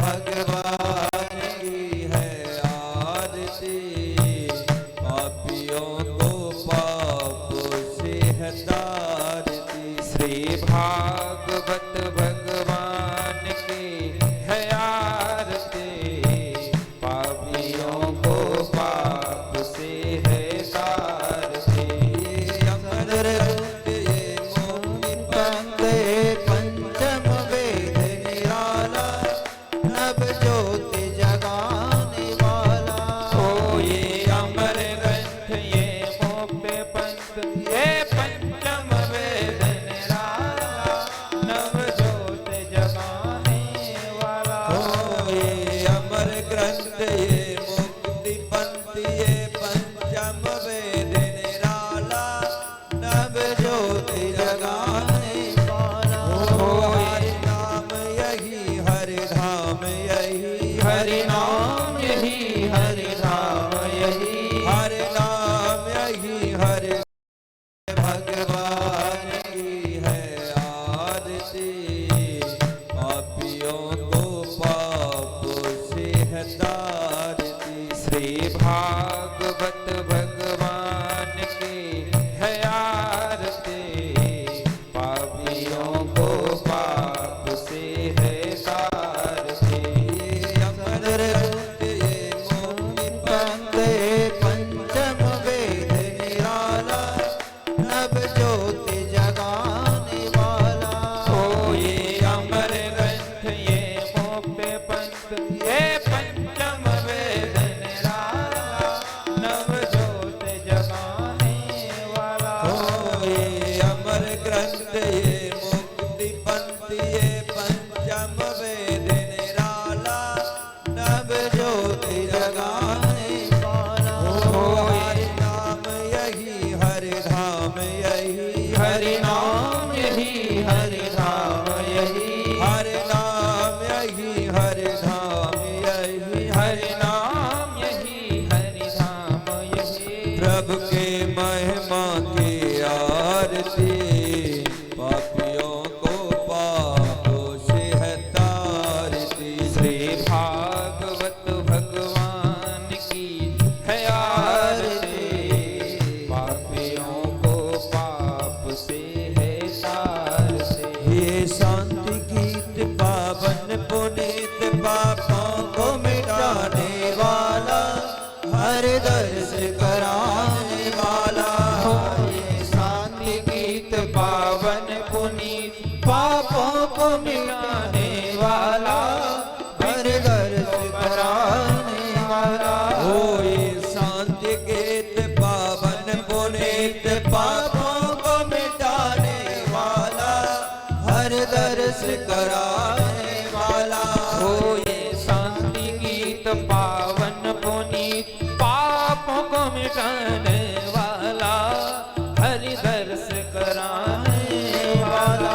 भगवान की है आरती, पापियों को पापों से है तारती। श्री भागवत भगवान की है आरती, पापियों को पाप से है तारती। अमर ग्रंथ ये मुक्ति पंथ पंचम वेद निराला, नव ज्योति जगाने वाला। ओ ये अमर ग्रंथ ये मोक्ष पंथ ये पंचम वेद निराला, नव ज्योत जगाने वाला। ओ ये अमर ग्रंथ ये मुक्ति पंथ ये पंचम वेद निराला, नव ज्योति जगाने वाला। ओ हरि नाम यही हरि धाम यही हरि नाम यही हरि धाम यही, हरि नाम यही हरि भगवान की है आरती, पापियों को पापों से है तारती। श्री भागवत भगवान की है आरती, पापियों को पाप से है तारती। अमर ग्रंथ ये मुक्ति पंथ पंचम वेद निराला, नव ज्योति जगाने वाला। ओ ये अमर ग्रंथ ये मोक्ष पंथ ये पंचम वेद निराला, नव ज्योत जगाने वाला। ओ ये अमर ग्रंथ ये मुक्ति पंथ ये पंचम वेद निराला, नव ज्योति जगाने वाला। ओ हरि नाम यही हरि धाम यही हरि नाम यही हरि धाम यही, हरि नाम यही हरि धाम यही हरि नाम यही हरि धाम यही। प्रभु के महिमा की आरती, पापियों को पापों से है तारती। श्री भागवत भगवान की है आरती, पापियों को पाप से है तारती। ये शांति गीत पावन पुनीत, पापों को मिटाने वाला, हर दर्श कराने वाला। ये शांति गीत पावन पुनीत, पापों को मिटाने वाला, हर दर्श कराने वाला। ओ ये शांति गीत पावन पुनीत, पापों को मिटाने वाला, हर दर्श कराने वाला। ओ ये शांति गीत पावन पुनीत, पापों को मिटाने वाला, हरि दर्श कराने वाला।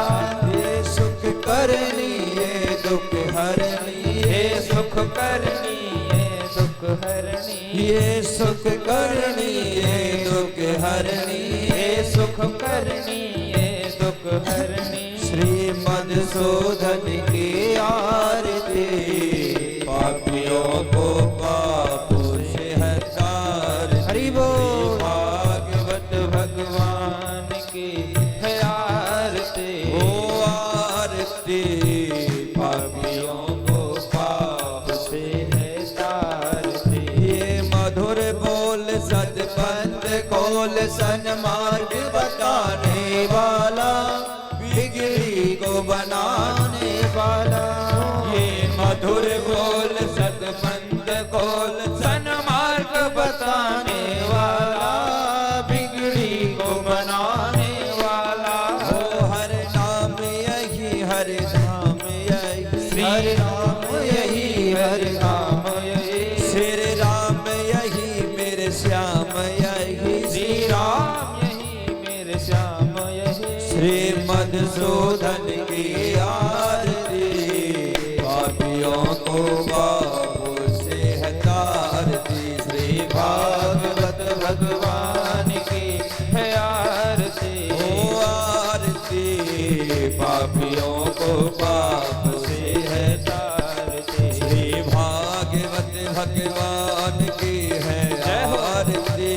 ये सुख करनी ये दुख हरनी, ये सुख करनी ये दुख हरनी, ये सुख करनी ये दुख हरनी। ये सुख करनी ये दुख हरनी। श्री मधुसूदन की आरती, पापियों को पापों से है तारती। हरि बोल। भागवत भगवान की है आरती, ओ आरती, पापियों को पाप से है तारती। ये मधुर बोल सतपंथ खोल, सन्मार्ग बताने वाला, बिगड़ी को बनाने वाला। ये मधुर बोल सतपंथ खोल, सन्मार्ग बताने वाला, बिगड़ी को बनाने वाला। ओ हर नाम यही हर धाम यही, श्री हर नाम यही हर राम यही, श्री राम यही मेरे श्याम यही, श्री राम यही मेरे श्याम यही। श्री मधुसूदन की आरती, पापियों को पापों से है तारती। श्री भागवत भगवान की है आरती, ओ आरती, पापियों को पाप से है तारती। भगवान की है जय हो। आरती,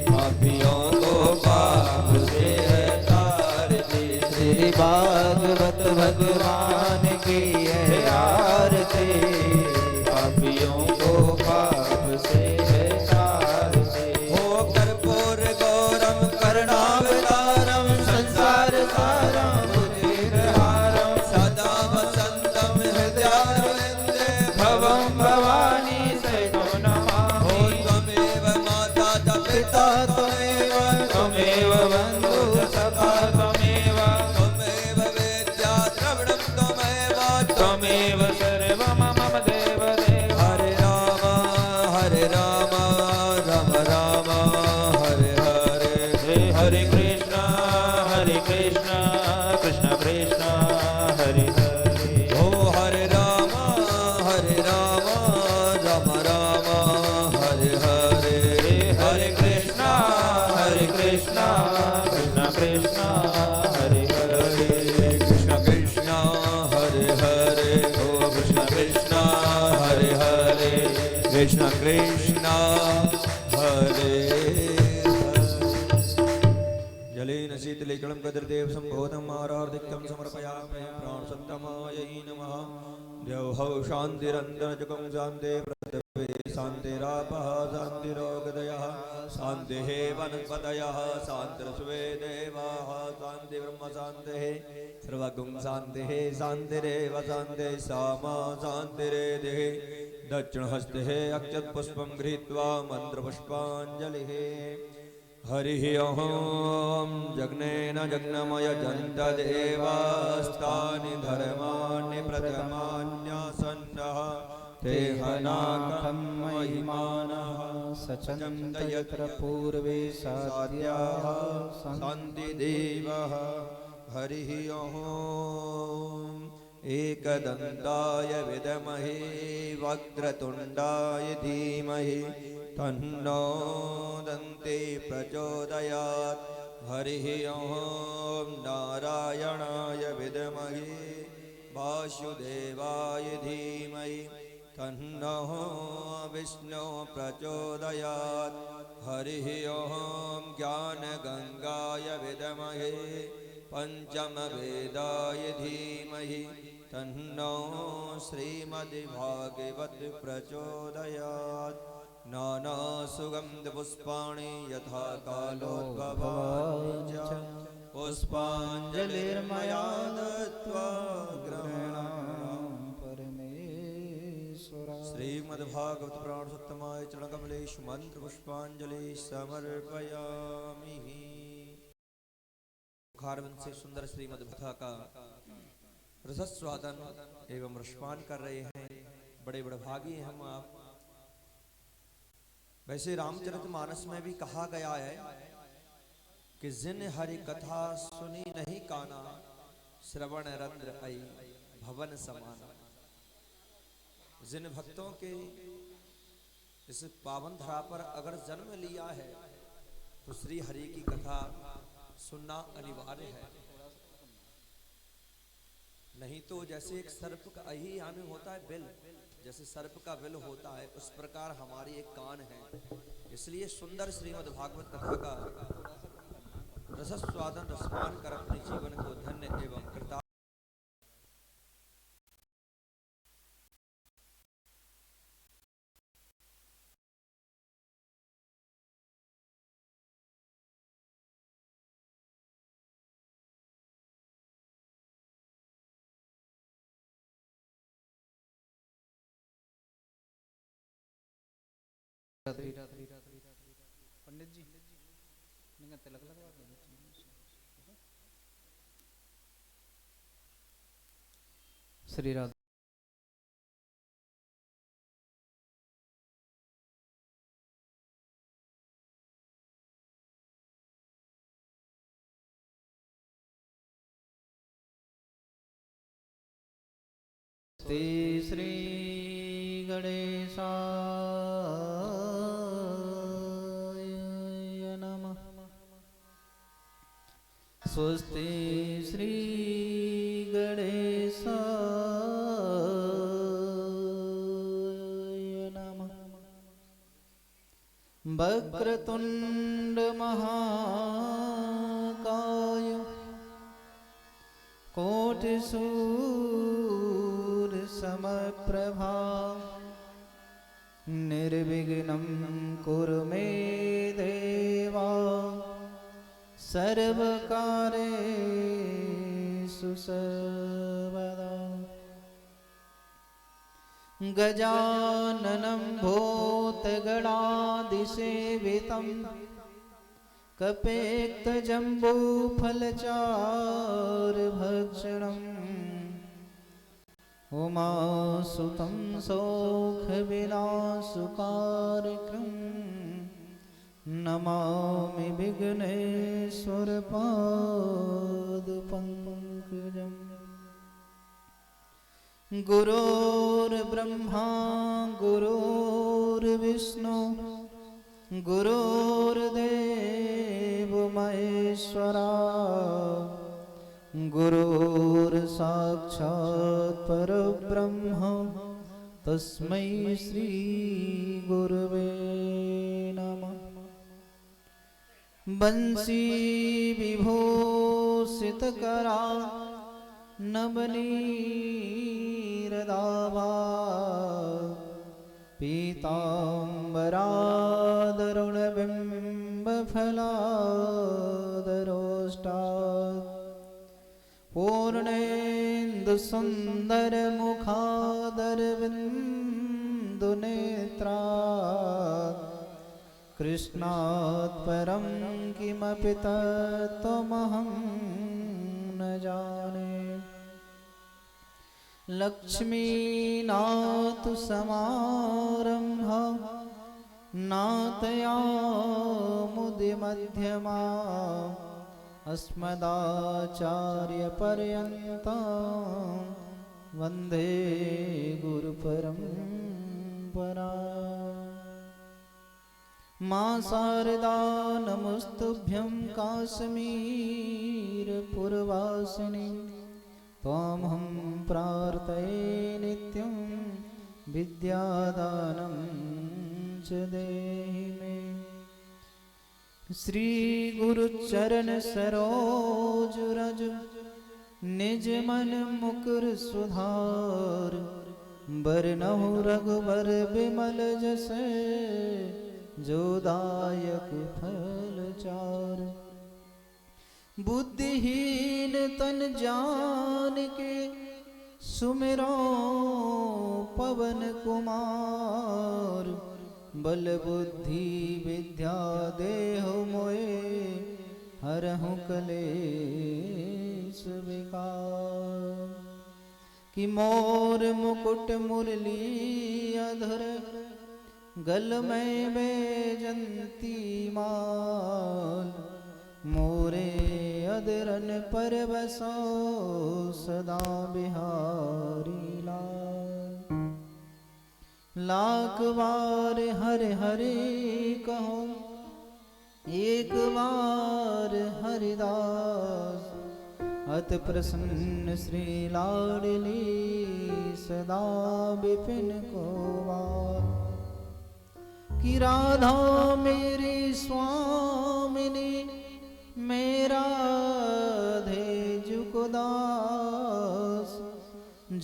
पापियों को पाप से है तारती। श्री भागवत भगवान की है आरती, पापियों को पाप से है तारते। हो कर्पूर गौरम करुणावतारम संसार सारम बुद्धिर्हारम सदा वसंतम हृदयारविंदे भवं भवानी सैनो हो नमामि। त्वमेव माता च पिता त्वमेव त्वमेव बन्धु सखा त्वमेव, त्वमेव वेद्या द्रविणं त्वमेव त्वमेव सर्वं मम देवदेव। हरे राम राम राम हरे हरे। हरे कृष्ण कृष्ण कृष्ण हरे हरे। हो हरे राम राम राम हरे हरे। हरे कृष्ण कृष्ण कृष्ण हरे हरे। कृष्ण कृष्ण हरे हरे। ओ कृष्ण कृष्ण हरे हरे। कृष्ण कृष्ण हरे जलेन शीतलीकलं कदरदेव सम्भोधम् आरार्धिक्यं समर्पयामि। प्राणसत्तमायै नमः। द्यौः शान्तिरन्तरजगं शान्ते पृथिवी शान्तिरापः शान्तिरोगदयः शान्तिः वनस्पतयः शान्तिरस्वे देवाः शान्तिब्रह्म शान्तिः सर्वगुं शान्तिः शान्तिरेव शान्तिः सामा शान्तिरेधिः। दक्षिणहस्ते अक्षतपुष्पं गृहीत्वा मन्त्रपुष्पाञ्जलिः। हरिः ओम् जग्नेन जग्नमय जन्तदेवास्तानि धर्माणि प्रथमान्यासन्नः ते हनाकं महिमानः सचन्त यत्र पूर्वे साध्याः शान्तिदेवः। हरिः ओम् एकदन्ताय विद्महे वक्रतुण्डाय धीमहि तन्नो दन्ते प्रचोदयात्। हरिः ओम् नारायणाय विद्महे वासुदेवाय धीमहि तन्नो विष्णु प्रचोदयात्। हरिः ओम् ज्ञानगङ्गाय विद्महे पंचमवेदाय धीमहि तन्नो श्रीमद्भागवत प्रचोदयात्। नानासुगन्धपुष्पाणि यथा कालोद्भवानि च पुष्पाञ्जलिर्मया दत्त्वा गृह्णामि। परमेश्वरा श्रीमद्भागवत पुराण सप्तमाय चरणकमलेषु मंत्रपुष्पाञ्जलि समर्पयामि। मुखारविंद से सुंदर श्रीमद् कथा का रसस्वादन एवं रसपान कर रहे हैं। बड़े बड़े भागी हैं हम आप। वैसे रामचरितमानस में भी कहा गया है कि जिन हरि कथा सुनी नहीं काना, श्रवण रंध्र आई भवन समाना। जिन भक्तों के इस पावन धरा पर अगर जन्म लिया है तो श्री हरि की कथा सुनना अनिवार्य है। नहीं तो जैसे एक सर्प का ही हमें होता है बिल, जैसे सर्प का बिल होता है उस प्रकार हमारी एक कान है। इसलिए सुंदर श्रीमद् भागवत कथा का रसस्वादन रसपान कर अपने जीवन को धन्य एवं कृता। पंडित जी तिलक लगवा दो। श्री राधे श्री गणेशाय नमः। स्वस्ति श्री गणेशाय नमः। वक्रतुंड महाकाय कोटिसूर समप्रभा निर्विघ्नं कुरु मे देवा सर्वकार्येषु सर्वदा। गजाननं भूतगणादिसेवितं कपेक्तजम्बूफलचारुभक्षणम् उमासुतं सौख्यविलासकार्यक्रं नमामि विघ्नेश्वरपादपङ्कजम्। गुरोर्ब्रह्मा गुरोर्विष्णु गुरोर्देवो महेश्वरा गुरोर्साक्षात् परब्रह्म तस्मै श्री गुरवे नमः। बंसी विभूषितकरा नवनीरदाभा पीताम्बरादरुणबिम्बफलादरोष्टात् पूर्णेन्दुसुन्दरमुखादरविन्दुनेत्रात् कृष्णात् परं किमपि तत्त्वमहं न जाने। लक्ष्मीनाथसमारम्भा नाथयामुदिमध्यमा अस्मदाचार्यपर्यन्तं वन्दे गुरुपरम्परा। मा शारदा नमस्तुभ्यं काश्मीरपुरवासिनी त्वामहं प्रार्थये नित्यं विद्यादानं च देहि मे। श्री गुरुचरण सरोज रज निज मन मुकुर सुधार बरनहु रघुबर बिमल जसै जो दायक फल चार। बुद्धिहीन तन जान के सुमिरो पवन कुमार बल बुद्धि विद्या देहु मोए हरहु कलेश विकार। कि मोर मुकुट मुरली अधर गल में बैजंती माल मोरे अदरन पर बसो सदा बिहारी लाल। लाख बार हरे हरे कहो एक बार हरिदास अति प्रसन्न श्री लाडली सदा विपिन को वार। कि राधा मेरी स्वामिनी मेरा धेजुकदास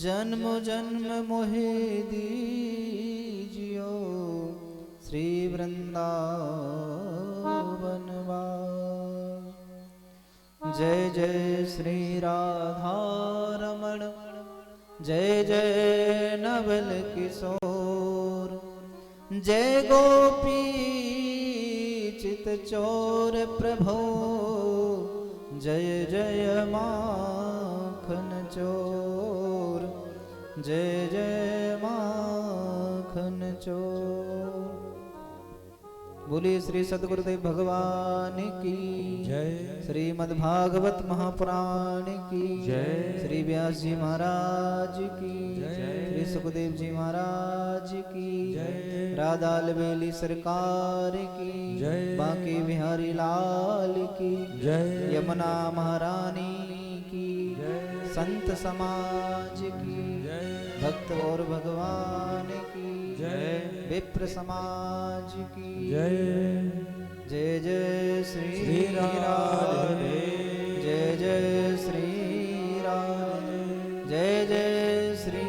जन्म जन्म मोहे दीजियो श्री वृंदावन वास। जय जय श्री राधा रमण जय जय नवल किशोर जय गोपी चित चोर प्रभो जय जय माखन चोर जय जय माखन चोर। बोलिए श्री सद्गुरुदेव भगवान की जय। श्रीमद्भागवत महापुराण की जय। श्री व्यास जी महाराज की जय। श्री सुखदेव जी महाराज की जय। राधा लवेली सरकार की जय। बांके बिहारी लाल की जय। यमुना महारानी की जय। संत समाज की जय। भक्त और भगवान की जय। विप्र समाज की जय। जय जय श्री श्री राधे जय जय श्री राधे जय जय श्री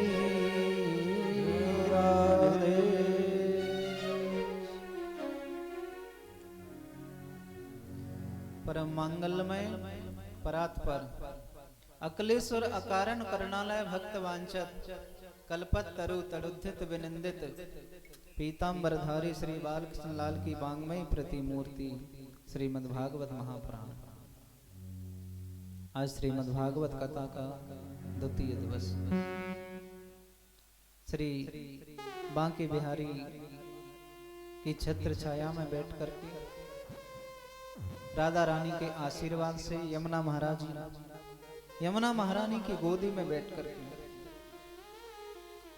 राधे। परम मंगलमय परात्पर अकलेश्वर अकारण करणालय भक्त वांछत कल्पत तरु तड़ुद्धित विनिंदित पीतांबरधारी श्री बालकृष्ण लाल की वांग्मयी प्रतिमूर्ति श्रीमद् भागवत महापुराण। आज श्रीमद् भागवत कथा का द्वितीय दिवस। श्री बांके बिहारी की छत्र छाया में बैठ करके राधा रानी के आशीर्वाद से यमुना महारानी की गोदी में बैठ करके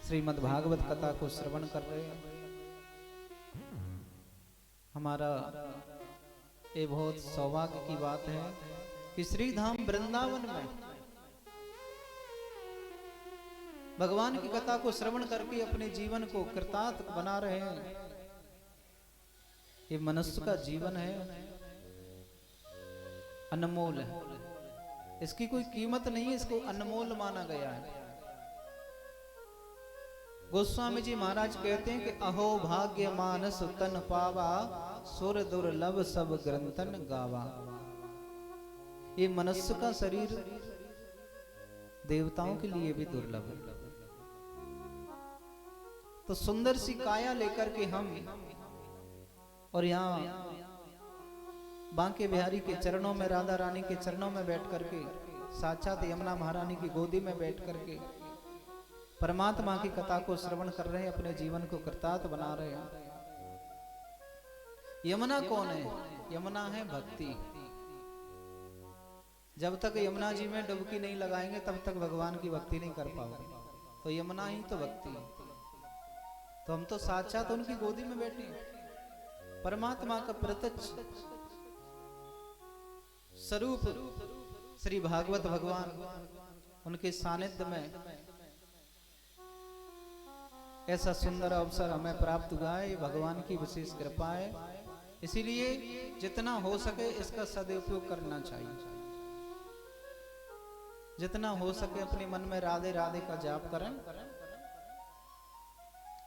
श्रीमद् भागवत कथा को श्रवण कर रहे हैं। हमारा ये बहुत सौभाग्य की बात है कि श्री धाम वृंदावन में भगवान की कथा को श्रवण करके अपने जीवन को कृतार्थ बना रहे हैं। ये मनुष्य का जीवन है, अनमोल है, इसकी कोई कीमत नहीं है, इसको अनमोल माना गया है। गोस्वामी जी महाराज कहते हैं कि अहो भाग्य मानस तन पावा सुर दुर्लभ सब ग्रंथन गावा। ये मनुष्य का शरीर देवताओं के लिए भी दुर्लभ है। तो सुंदर सी काया लेकर के हम और यहाँ बांके बिहारी के चरणों में, राधा रानी के चरणों में बैठ करके, साक्षात यमुना महारानी की गोदी में बैठ करके परमात्मा की कथा को श्रवण कर रहे हैं, अपने जीवन को कृतार्थ बना रहे हैं। यमुना कौन है? यमुना है भक्ति। जब तक यमुना जी में डुबकी नहीं लगाएंगे तब तक भगवान की भक्ति नहीं कर पाओगे। तो यमुना ही तो भक्ति है। तो हम तो साक्षात उनकी गोदी में बैठे हैं। परमात्मा का प्रत्यक्ष स्वरूप श्री भागवत भगवान, उनके सानिध्य में ऐसा सुंदर अवसर हमें प्राप्त हुआ है। भगवान की विशेष कृपा है, इसीलिए जितना हो सके इसका सदुपयोग करना चाहिए। जितना हो सके अपने मन में राधे राधे का जाप करें,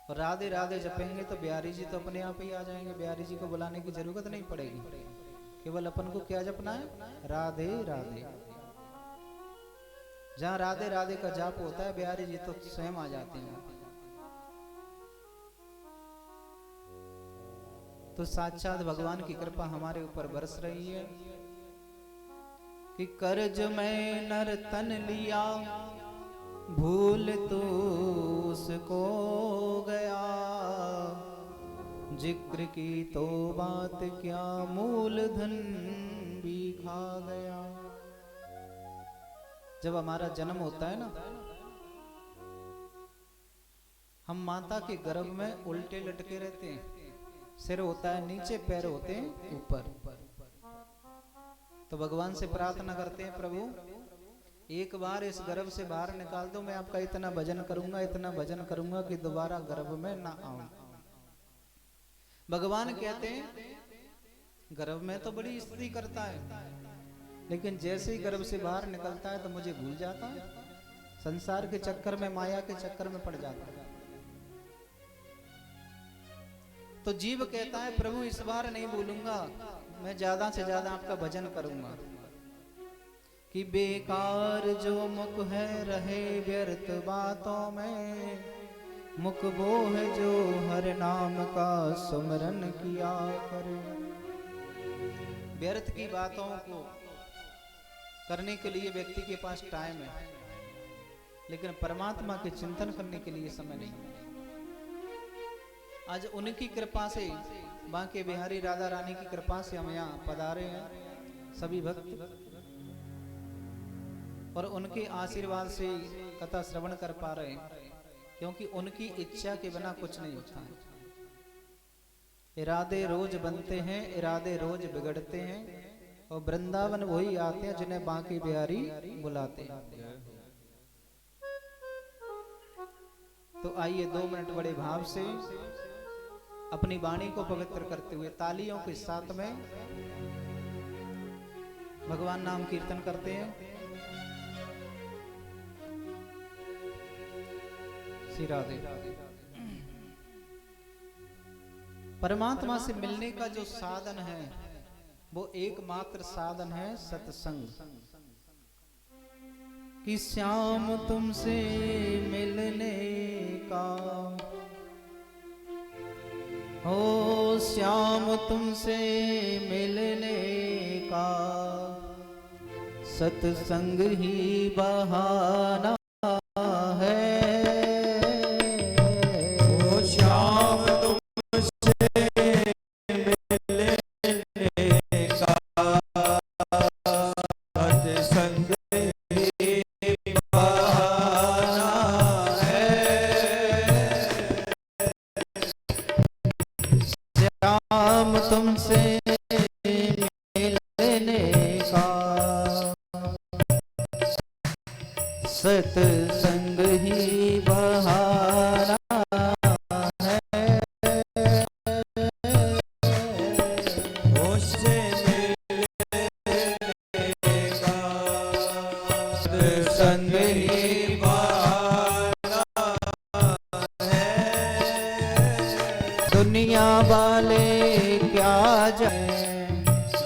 और राधे राधे जपेंगे तो बिहारी जी तो अपने आप ही आ जाएंगे। बिहारी जी को बुलाने की जरूरत नहीं पड़ेगी, केवल अपन को क्या जपना है? राधे राधे। जहां राधे राधे का जाप होता है बिहारी जी तो स्वयं आ जाते हैं। तो साक्षात भगवान की कृपा हमारे ऊपर बरस रही है कि कर्ज में नर तन लिया, भूल तो उसको गया, जिक्र की तो बात क्या, मूलधन भी खा गया। जब हमारा जन्म होता है ना, हम माता के गर्भ में उल्टे लटके रहते हैं। सिर होता है नीचे, पैर होते हैं ऊपर। तो भगवान से प्रार्थना करते हैं, प्रभु एक बार इस गर्भ से बाहर निकाल दो, मैं आपका इतना भजन करूंगा, इतना भजन करूंगा कि दोबारा गर्भ में ना आऊं। भगवान कहते हैं गर्भ में तो बड़ी स्तुति करता है, लेकिन जैसे ही गर्भ से बाहर निकलता है तो मुझे भूल जाता है, संसार के चक्कर में, माया के चक्कर में पड़ जाता है। तो जीव कहता है प्रभु इस बार नहीं भूलूंगा, मैं ज्यादा से ज्यादा आपका भजन करूंगा। कि बेकार जो मुख है रहे व्यर्थ बातों में, मुख वो है जो हर नाम का सुमरन किया करे। व्यर्थ की बातों को करने के लिए व्यक्ति के पास टाइम है, लेकिन परमात्मा के चिंतन करने के लिए समय नहीं है। आज उनकी कृपा से, बांके बिहारी राधा रानी की कृपा से हम यहाँ पधारे हैं सभी भक्त, और उनके आशीर्वाद से कथा श्रवण कर पा रहे हैं, क्योंकि उनकी इच्छा के बिना कुछ नहीं होता है। इरादे रोज बनते हैं, इरादे रोज बिगड़ते हैं, और वृंदावन वही आते हैं जिन्हें बांके बिहारी बुलाते हैं। तो आइए 2 मिनट बड़े भाव से अपनी वाणी को पवित्र करते हुए तालियों के साथ में भगवान नाम कीर्तन करते हैं। श्री राधे। परमात्मा से मिलने का जो साधन है वो एकमात्र साधन है सत्संग। कि श्याम तुमसे मिलने का, ओ श्याम तुमसे मिलने का सत्संग ही बहाना है। ओ श्याम तुमसे मिलने का सत्संग ही बहाना है। श्याम तुमसे मिलने का सत्संग ही बहाना है। उससे मिलने का सत्संग ही बहाना है। दुनिया वाले क्या जाए,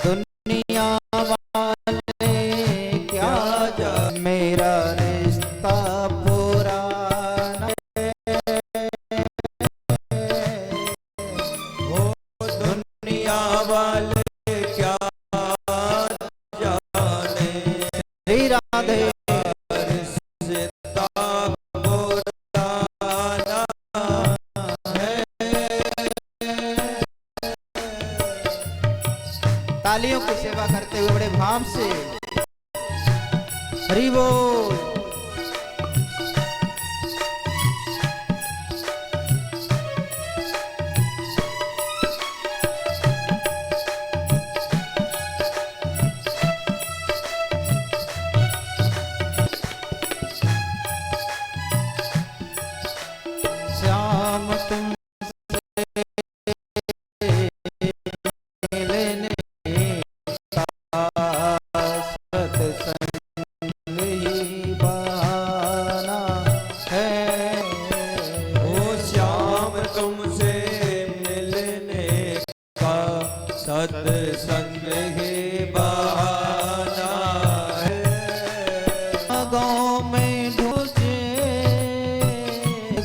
दुनिया वाले क्या जाए, मेरा रिश्ता पुराना है। वो दुनिया वाले क्या जाने, श्री राधे। रिश्ता पुराना है। तालियों की सेवा करते हुए बड़े भाव से हरि बोल। श्याम तुम मिलने का सत्संग ही बहाना है। ओ श्याम तुमसे मिलने का सत्संग ही बहाना है। गाँव में ढूंढे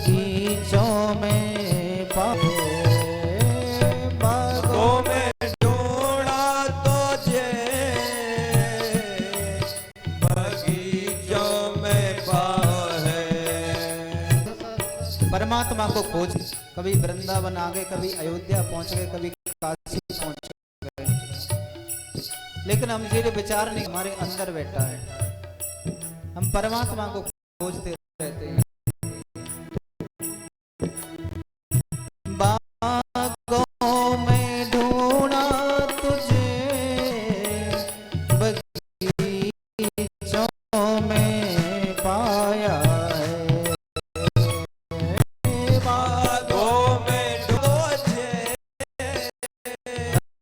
गीचों में पाए, बागों में ढूंढा तुझे, बगीचों में पाए। परमात्मा को खोज, कभी वृंदावन आ गए, कभी अयोध्या पहुंच गए, कभी काशी पहुंच गए, लेकिन हम धीरे विचार नहीं, हमारे अंदर बैठा है। हम परमात्मा को खोजते रहते हैं। बागों में ढूंढा तुझे, बगीचों में पाया है। बागों में ढूंढे,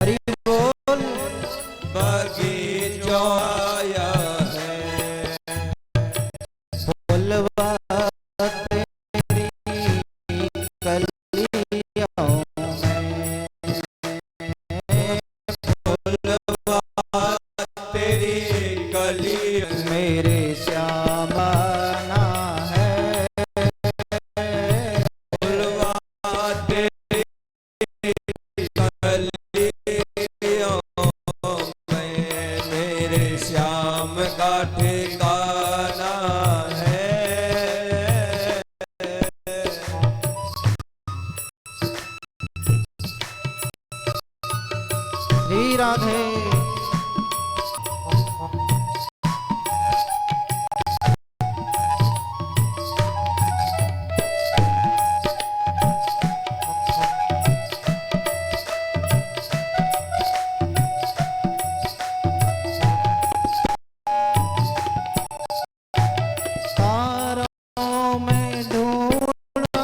हरि बोल। बगीचों आया है। फूलवा तेरी कलियों में, फूलवा तेरी कली मेरे श्याम आना है। फूलवा तेरी कलियों में मेरे श्याम का ठिकाना है। श्री राधे। तारों में ढूंढा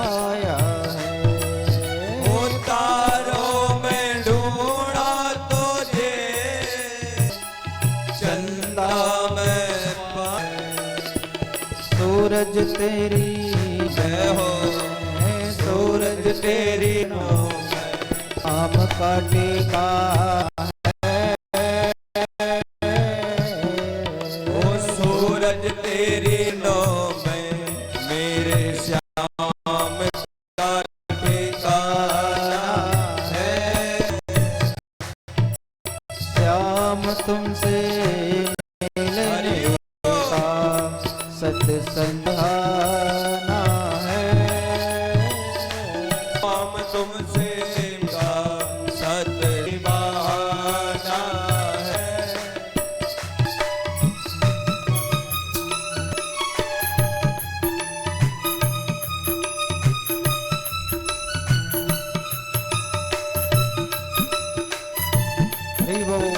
पाया है। तारों में ढूंढा तुझे, चंदा में सूरज तेरी जय हो, सूरज तेरी आम का टीका है। ओ सूरज तेरी नो में मेरे श्याम का ठिकाना है। श्याम तुमसे मिलने का सत्संग आना है। हम तुमसे का सत बहाना है। हरि बोल।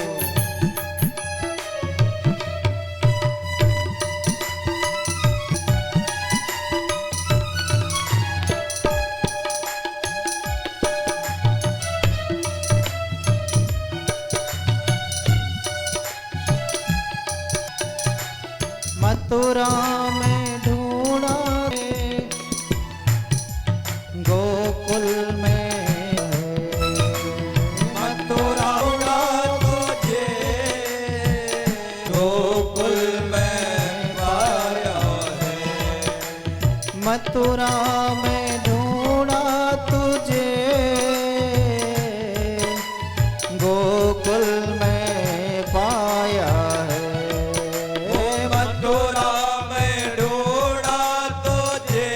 मथुरा में ढूंढा रे, गोकुल में है। मथुरा तुझे गोकुल में पाया है। मथुरा में ढूंढा तुझे, गोकुल में पाया है। मथुरा में ढूंढा तुझे,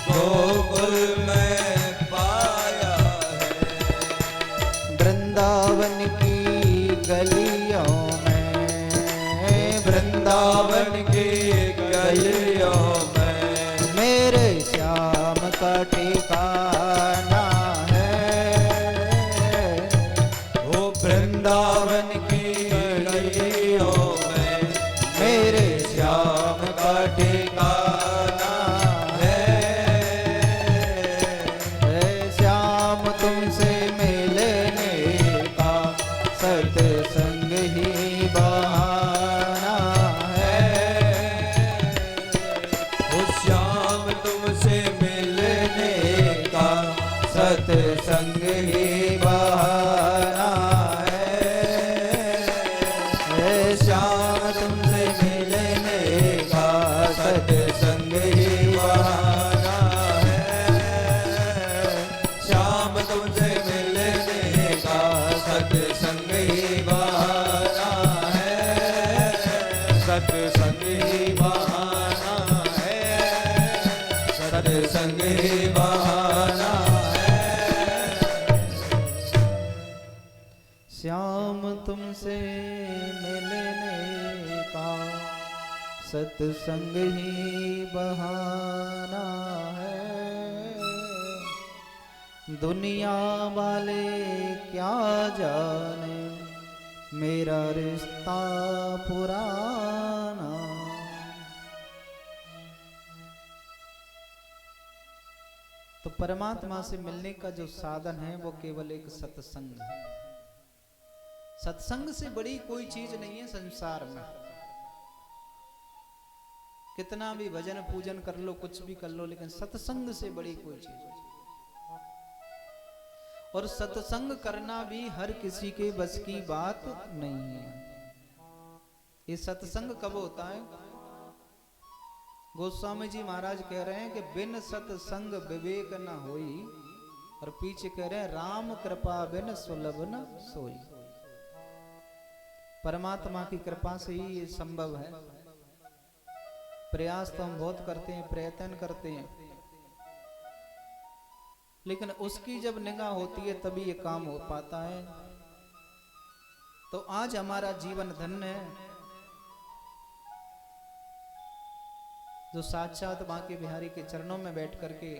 गोकुल में पाया है। वृंदावन की गलियों में, वृंदावन की गलियों में मेरे श्याम का ठिकाना है। वो वृंदावन की गलियों में मेरे श्याम का ठिकाना है। श्याम तुमसे मिलने का सत्संग ही बहाना है। वो श्याम तुमसे मिलने का सत्संग ही बहाना है। श्याम तुमसे मिलने का सत्संग ही बहाना है। श्याम तुमसे मिलने का सत्संग ही बहाना है। सत्संग ही बहाना है। सत्संग ही बहाना है। श्याम तुमसे मिलने का सत्संग ही बहाना है। दुनिया वाले क्या जाने मेरा रिश्ता पुराना। तो परमात्मा से मिलने का जो साधन है वो केवल एक सत्संग है। सत्संग से बड़ी कोई चीज नहीं है संसार में। कितना भी भजन पूजन कर लो, कुछ भी कर लो, लेकिन सत्संग से बड़ी कोई चीज नहीं। और सत्संग करना भी हर किसी के बस की बात नहीं है। ये सत्संग कब होता है? गोस्वामी जी महाराज कह रहे हैं कि बिन सत्संग विवेक न होई, और पीछे कह रहे हैं राम कृपा बिन सुलभ न सोई। परमात्मा की कृपा से ही ये संभव है। प्रयास तो हम बहुत करते हैं, प्रयत्न करते हैं, लेकिन उसकी जब निगाह होती है तभी ये काम हो पाता है। तो आज हमारा जीवन धन्य है जो साक्षात बांके बिहारी के चरणों में बैठ करके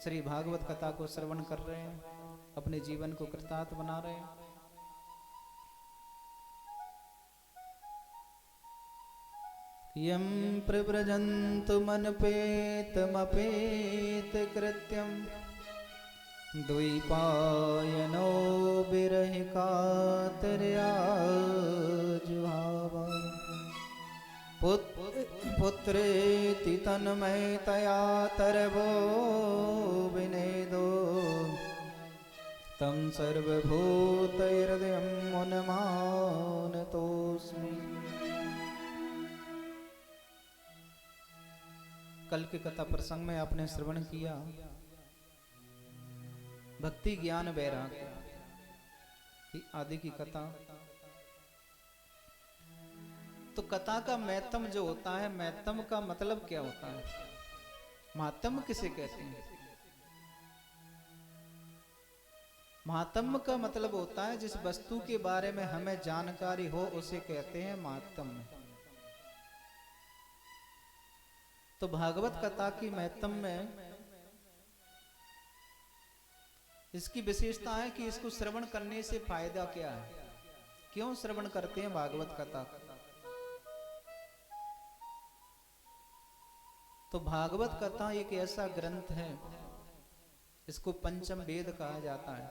श्री भागवत कथा को श्रवण कर रहे हैं, अपने जीवन को कृतार्थ बना रहे हैं। यं प्रव्रजन्तुमनपेतमपेत कृत्यं द्वैपायनो विरह कातर्या जुहावा पुत्रेति तन्मयतया तरवो विनेदो तं सर्वभूतहृदयं मुनमानतोऽस्मि। कल की कथा प्रसंग में आपने श्रवण किया भक्ति ज्ञान वैराग्य की आदि की कथा। तो कथा का महत्व जो होता है, महत्व का मतलब क्या होता है, महात्म किसे कहते हैं? महात्म का मतलब होता है जिस वस्तु के बारे में हमें जानकारी हो उसे कहते हैं महात्म। तो भागवत कथा की महत्व में इसकी विशेषता है कि इसको श्रवण करने से फायदा क्या है, क्यों श्रवण करते हैं भागवत कथा। तो भागवत कथा एक ऐसा ग्रंथ है, इसको पंचम वेद कहा जाता है।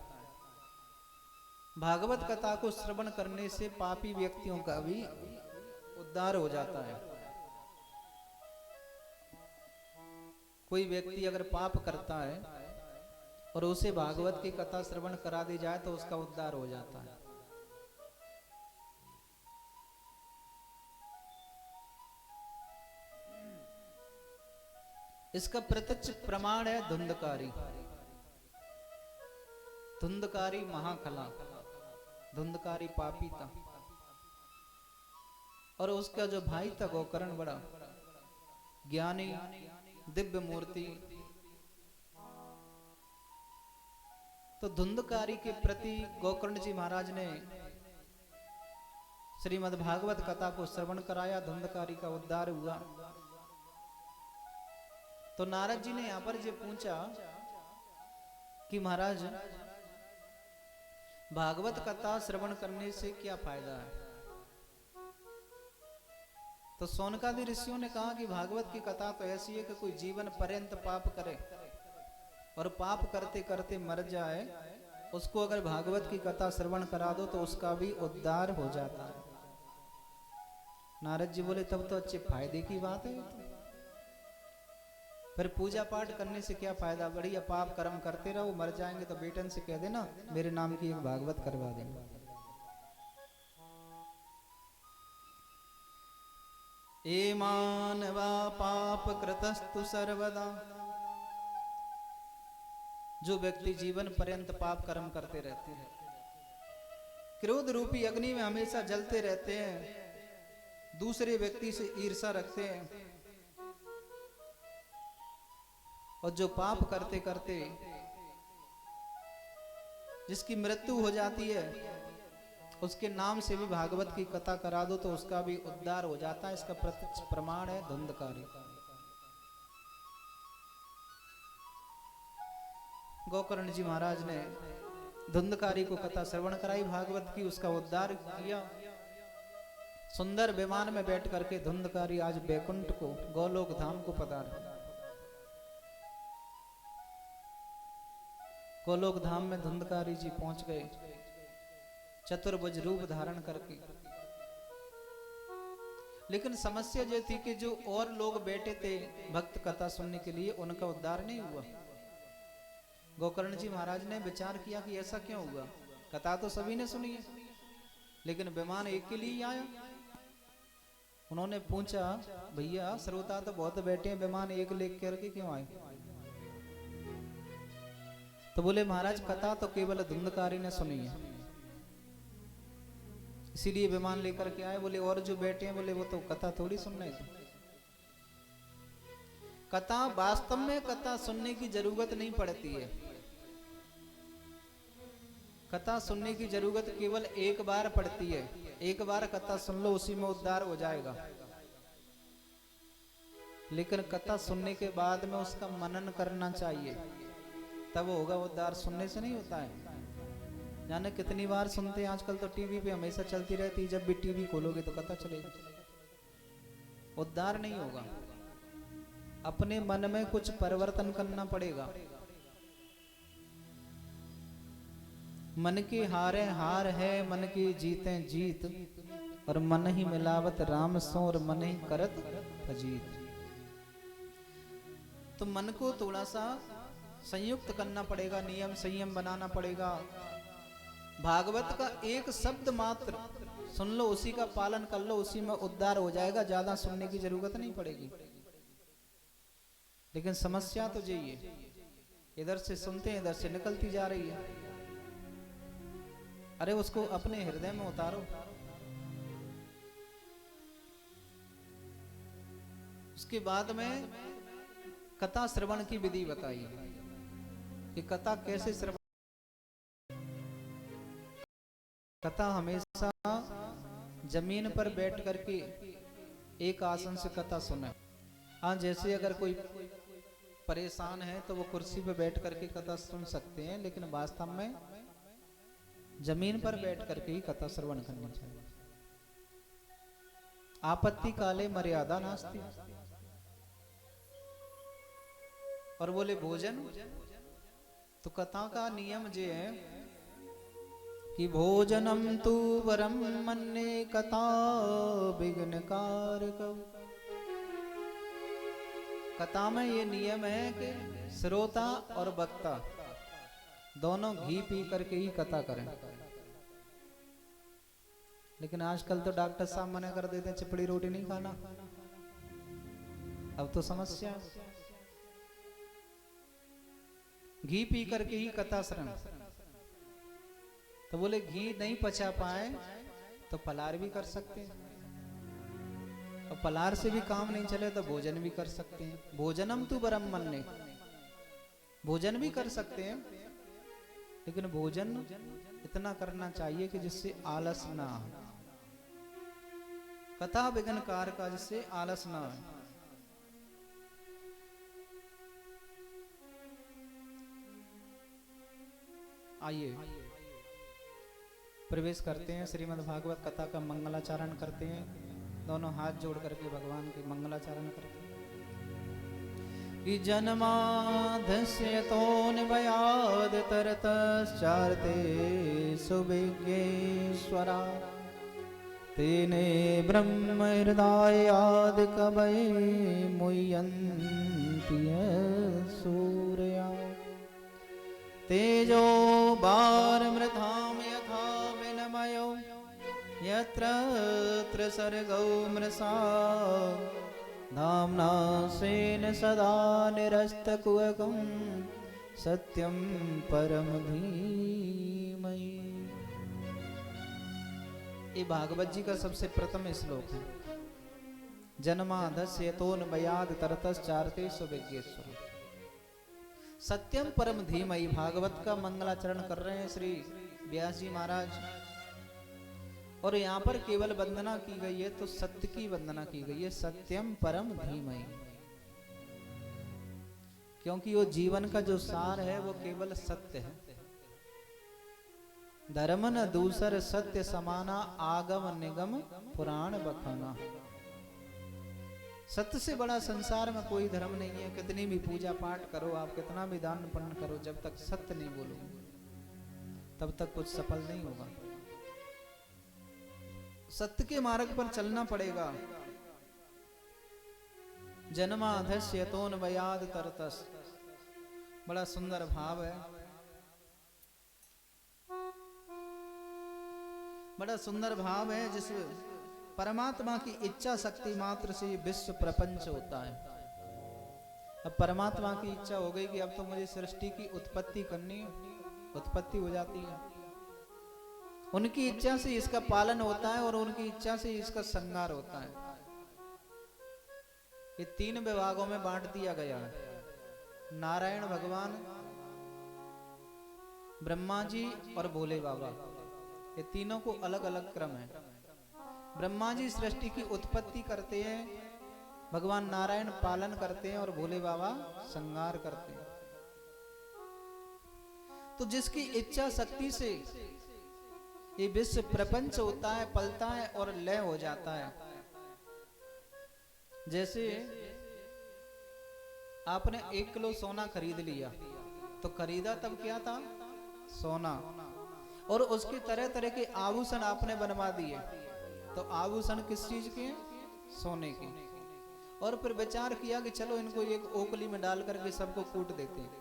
भागवत कथा को श्रवण करने से पापी व्यक्तियों का भी उद्धार हो जाता है। कोई व्यक्ति अगर पाप करता है और उसे भागवत की कथा श्रवण करा दी जाए तो उसका उद्धार हो जाता है। इसका प्रत्यक्ष प्रमाण है धुंधकारी। धुंधकारी महाखला, धुंधकारी पापी था, और उसका जो भाई था गोकर्ण बड़ा ज्ञानी दिव्य मूर्ति। तो धुंधकारी के प्रति गोकर्ण जी महाराज ने श्रीमद् भागवत कथा को श्रवण कराया, धुंधकारी का उद्धार हुआ। तो नारद जी ने यहां पर जो पूछा कि महाराज भागवत कथा श्रवण करने से क्या फायदा है। तो सोनकादि ऋषियों ने कहा कि भागवत की कथा तो ऐसी है कि कोई जीवन पर्यंत पाप करे और पाप करते करते मर जाए, उसको अगर भागवत की कथा श्रवण करा दो तो उसका भी उद्धार हो जाता है। नारद जी बोले तब तो अच्छे फायदे की बात है। फिर पूजा पाठ करने से क्या फायदा, बढ़िया पाप कर्म करते रहो, मर जाएंगे तो बेटन से कह देना मेरे नाम की एक भागवत करवा देना। ए मानवा पाप कृतस्तु सर्वदा। जो व्यक्ति जीवन पर्यंत पाप कर्म करते रहते हैं, क्रोध रूपी अग्नि में हमेशा जलते रहते हैं, दूसरे व्यक्ति से ईर्ष्या रखते हैं, और जो पाप करते करते जिसकी मृत्यु हो जाती है, उसके नाम से भी भागवत की कथा करा दो तो उसका भी उद्धार हो जाता है। इसका प्रत्यक्ष प्रमाण है धुंधकारी। गोकर्ण जी महाराज ने धुंधकारी को कथा श्रवण कराई भागवत की, उसका उद्धार किया। सुंदर विमान में बैठ करके धुंधकारी आज बैकुंठ को, गोलोक धाम को पधारा। गोलोक धाम में धुंधकारी जी पहुंच गए चतुर्भुज रूप धारण करके। लेकिन समस्या ये थी कि जो और लोग बैठे थे भक्त कथा सुनने के लिए, उनका उद्धार नहीं हुआ। गोकर्ण जी महाराज ने विचार किया कि ऐसा क्यों हुआ, कथा तो सभी ने सुनी है लेकिन विमान एक के लिए ही आया। उन्होंने पूछा भैया श्रोता तो बहुत बैठे हैं, विमान एक लेकर करके क्यों आए। तो बोले महाराज कथा तो केवल धुंधकारी ने सुनी है इसीलिए विमान लेकर के आए। बोले और जो बैठे हैं, बोले वो तो कथा थोड़ी सुन रहे थे। कथा वास्तव में कथा सुनने की जरूरत नहीं पड़ती है। कथा सुनने की जरूरत केवल एक बार पड़ती है। एक बार कथा सुन लो, उसी में उद्धार हो जाएगा। लेकिन कथा सुनने के बाद में उसका मनन करना चाहिए, तब होगा उद्धार। सुनने से नहीं होता है। जाने कितनी बार सुनते हैं आजकल तो टीवी पे हमेशा चलती रहती है, जब भी टीवी खोलोगे तो कथा चलेगी। उद्धार नहीं होगा। अपने मन में कुछ परिवर्तन करना पड़ेगा। मन की हारे हार है, मन की जीते जीत, और मन ही मिलावत राम सो, और मन ही करत अजीत। तो मन को थोड़ा सा संयुक्त करना पड़ेगा, नियम संयम बनाना पड़ेगा। भागवत का एक शब्द मात्र सुन लो, उसी का पालन कर लो, उसी में उद्धार हो जाएगा। ज्यादा सुनने की जरूरत नहीं पड़ेगी। लेकिन समस्या तो यही है, इधर से सुनते हैं, इधर से निकलती जा रही है। अरे उसको अपने हृदय में उतारो। उसके बाद में कथा श्रवण की विधि बताई कि कथा कैसे श्रवण। कथा हमेशा जमीन पर बैठ करके एक आसन से कथा सुने। हाँ, जैसे अगर कोई परेशान है तो वो कुर्सी पर बैठ करके कथा सुन सकते हैं, लेकिन वास्तव में जमीन पर बैठ करके ही कथा श्रवण करनी चाहिए। आपत्ति काले मर्यादा नास्ति। और बोले भोजन, तो कथा का नियम ये है कि भोजनम तु वरम मन्ये कथा विघ्न कारकौ। कथा में ये नियम है कि श्रोता और वक्ता दोनों घी पी करके ही कथा करें। लेकिन आजकल तो डॉक्टर साहब मना कर देते हैं, चिपड़ी रोटी नहीं खाना। अब तो समस्या, घी पी करके ही कथा श्रवण। तो बोले घी नहीं पचा पाए तो फलाहार भी कर सकते हैं, और फलाहार से भी काम नहीं चले तो भोजन भी कर सकते हैं। भोजनम तु वरम मन्ये, भोजन भी कर सकते हैं, लेकिन भोजन इतना करना चाहिए कि जिससे आलस ना हो। कथा विघ्नकार का, जिससे आलस ना हो। आइए प्रवेश करते हैं, श्रीमद् भागवत कथा का मंगलाचरण करते हैं। दोनों हाथ जोड़ करके भगवान के मंगलाचरण करते हैं। कि जन्माद्यस्य निभयाद तरतश्चार्ते सुविज्ञेश्वरा, तेने ब्रह्म हृदयाद कवये मुह्यन्ति सूर्या। तेजो वारमृधाम यथा विनिमयो यत्र त्रिसर्गो मृषा, धाम्ना स्वेन सदा निरस्तकुहकं सत्यं परम धीमहि। ये भागवत जी का सबसे प्रथम श्लोक है। जन्माद्यस्य यतोऽन्वयाद् तरतश्चार्ते सुविज्ञेश्वरः। सत्यम परम धीमहि। भागवत का मंगलाचरण कर रहे हैं श्री व्यास जी महाराज, और यहाँ पर केवल वंदना की गई है तो सत्य की वंदना की गई है। सत्यम परम धीमहि, क्योंकि वो जीवन का जो सार है वो केवल सत्य है। धर्म न दूसर सत्य समाना, आगम निगम पुराण बखाना। सत्य से बड़ा संसार में कोई धर्म नहीं है। कितनी भी पूजा पाठ करो आप, कितना भी दान पुण्य करो, जब तक सत्य नहीं बोलोगे तब तक कुछ सफल नहीं होगा। सत्य के मार्ग पर चलना पड़ेगा। जन्माद्यस्य यतोऽन्वयाद् तरतस्, बड़ा सुंदर भाव है, बड़ा सुंदर भाव है। जिस परमात्मा की इच्छा शक्ति मात्र से ये विश्व प्रपंच होता है। अब परमात्मा की इच्छा हो गई कि अब तो मुझे सृष्टि की उत्पत्ति करनी है, उत्पत्ति हो जाती है। उनकी इच्छा से इसका पालन होता है और उनकी इच्छा से इसका संहार होता है। ये तीन विभागों में बांट दिया गया है। नारायण भगवान, ब्रह्मा जी और भोले बाबा, ये तीनों को अलग अलग क्रम है। ब्रह्मा जी सृष्टि की उत्पत्ति करते हैं, भगवान नारायण पालन करते हैं और भोले बाबा संहार करते हैं। तो जिसकी इच्छा शक्ति से ये विश्व प्रपंच होता है, पलता है और लय हो जाता है, जैसे आपने 1 किलो सोना खरीद लिया, तो खरीदा तब क्या था? सोना। और उसकी तरह तरह के आभूषण आपने बनवा दिए, तो आभूषण किस चीज के? सोने के। और फिर विचार किया कि चलो इनको एक ओखली में डाल करके सबको कूट देते हैं,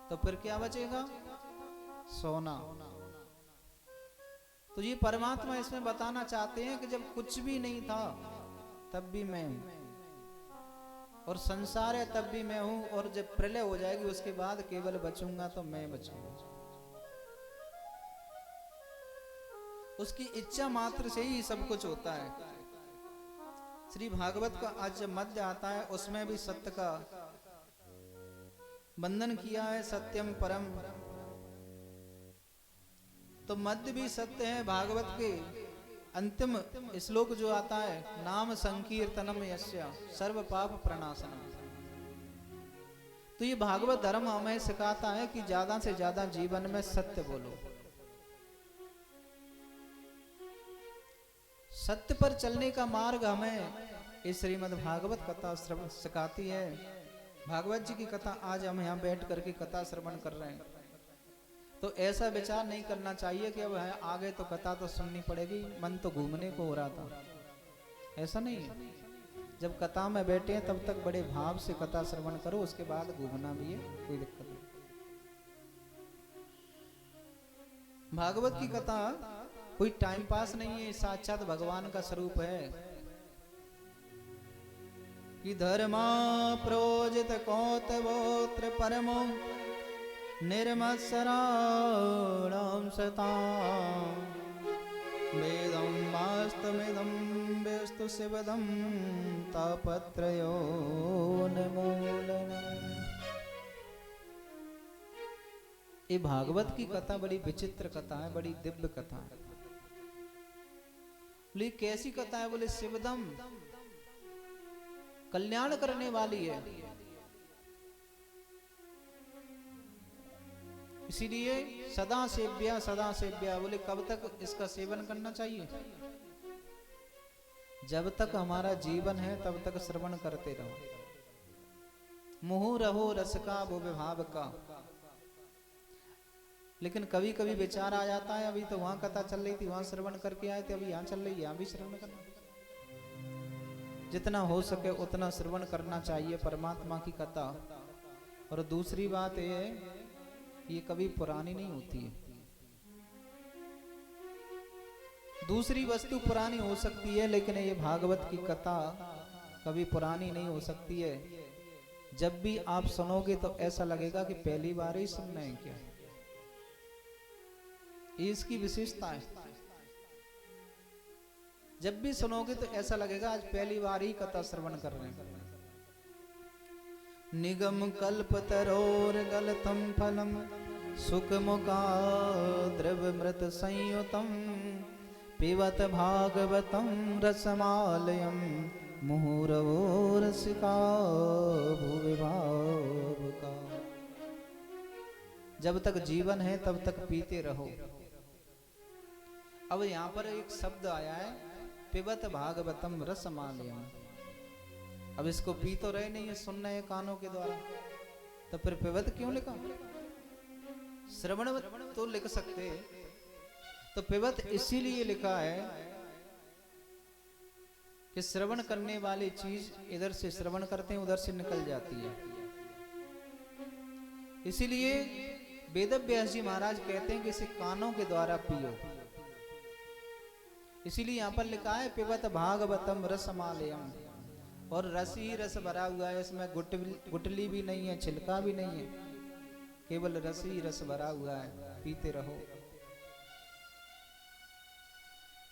तो फिर क्या बचेगा? सोना। तो ये परमात्मा इसमें बताना चाहते हैं कि जब कुछ भी नहीं था तब भी मैं हूं, और संसार है तब भी मैं हूं, और जब प्रलय हो जाएगी उसके बाद केवल बचूंगा तो मैं बचूंगा। उसकी इच्छा मात्र से ही सब कुछ होता है। श्री भागवत का आज जब मध्य आता है उसमें भी सत्य का बंधन किया है, सत्यम परम। तो मध्य भी सत्य है। भागवत के अंतिम श्लोक जो आता है, नाम संकीर्तनम यस्य सर्व पाप प्रणाशनम। तो ये भागवत धर्म हमें सिखाता है कि ज्यादा से ज्यादा जीवन में सत्य बोलो, सत्य पर चलने का मार्ग हमें इस श्रीमद् भागवत कथा श्रवण सिखाती है। भागवत जी की कथा आज हम यहाँ बैठ करके कथा श्रवण कर रहे हैं, तो ऐसा विचार नहीं करना चाहिए कि अब है आगे तो कथा तो सुननी पड़ेगी, मन तो घूमने को हो रहा था। ऐसा नहीं है। जब कथा में बैठे हैं तब तक बड़े भाव से कथा श्रवण करो, उसके बाद घूमना भी है, कोई दिक्कत नहीं। भागवत की कथा कोई टाइम पास नहीं है, साक्षात भगवान का स्वरूप है। कि धर्मा प्रोजित कौतवोत्र परमो निर्मत्सराणां सतां वेदं वास्तमिदं व्यस्तु शिवदं तापत्रयो नमूलनम्। ये भागवत की कथा बड़ी विचित्र कथा है, बड़ी दिव्य कथा है। बोले कैसी कथा है? बोले शिवदम, कल्याण करने वाली है। इसीलिए सदा सेव्या सदा सेव्या। बोले कब तक इसका सेवन करना चाहिए? जब तक हमारा जीवन है तब तक श्रवण करते रहो। मुहु रहो रस का वो विभाव का। लेकिन कभी कभी विचार आ जाता है, अभी तो वहां कथा चल रही थी, वहां श्रवण करके आए थे, अभी यहाँ चल रही, यहाँ भी श्रवण करना। जितना हो सके उतना श्रवण करना चाहिए परमात्मा की कथा। और दूसरी बात ये है, ये कभी पुरानी नहीं होती है। दूसरी वस्तु पुरानी हो सकती है, लेकिन ये भागवत की कथा कभी पुरानी नहीं हो सकती है। जब भी आप सुनोगे तो ऐसा लगेगा कि पहली बार ही सुन रहे हैं क्या। ये इसकी विशेषता है। जब भी सुनोगे तो ऐसा लगेगा आज पहली बार ही कथा श्रवण कर रहे हैं। निगम कल्प तरोर गलतम फलम सुख मुका द्रवमृत संयुतम पिबत भागवतम रसमालयम मुहुरवो रसिका भुविभावका। जब तक जीवन है तब तक पीते रहो। अब यहाँ पर एक शब्द आया है, पिबत भागवतम रसमालयम। अब इसको पी तो रहे नहीं है, सुन रहे हैं कानों के द्वारा, तो फिर पिबत क्यों लिखा? श्रवण तो लिख सकते, तो पिबत इसीलिए लिखा है कि श्रवण करने वाली चीज इधर से श्रवण करते हैं, उधर से निकल जाती है। इसीलिए वेदव्यास जी महाराज कहते हैं कि इसे कानों के द्वारा पियो। इसीलिए यहाँ पर लिखा है पिबत भागवतम रसमालयम। और रस ही रस भरा हुआ है, इसमें गुटली भी नहीं है, छिलका भी नहीं है, केवल रस ही रस भरा हुआ है। पीते रहो।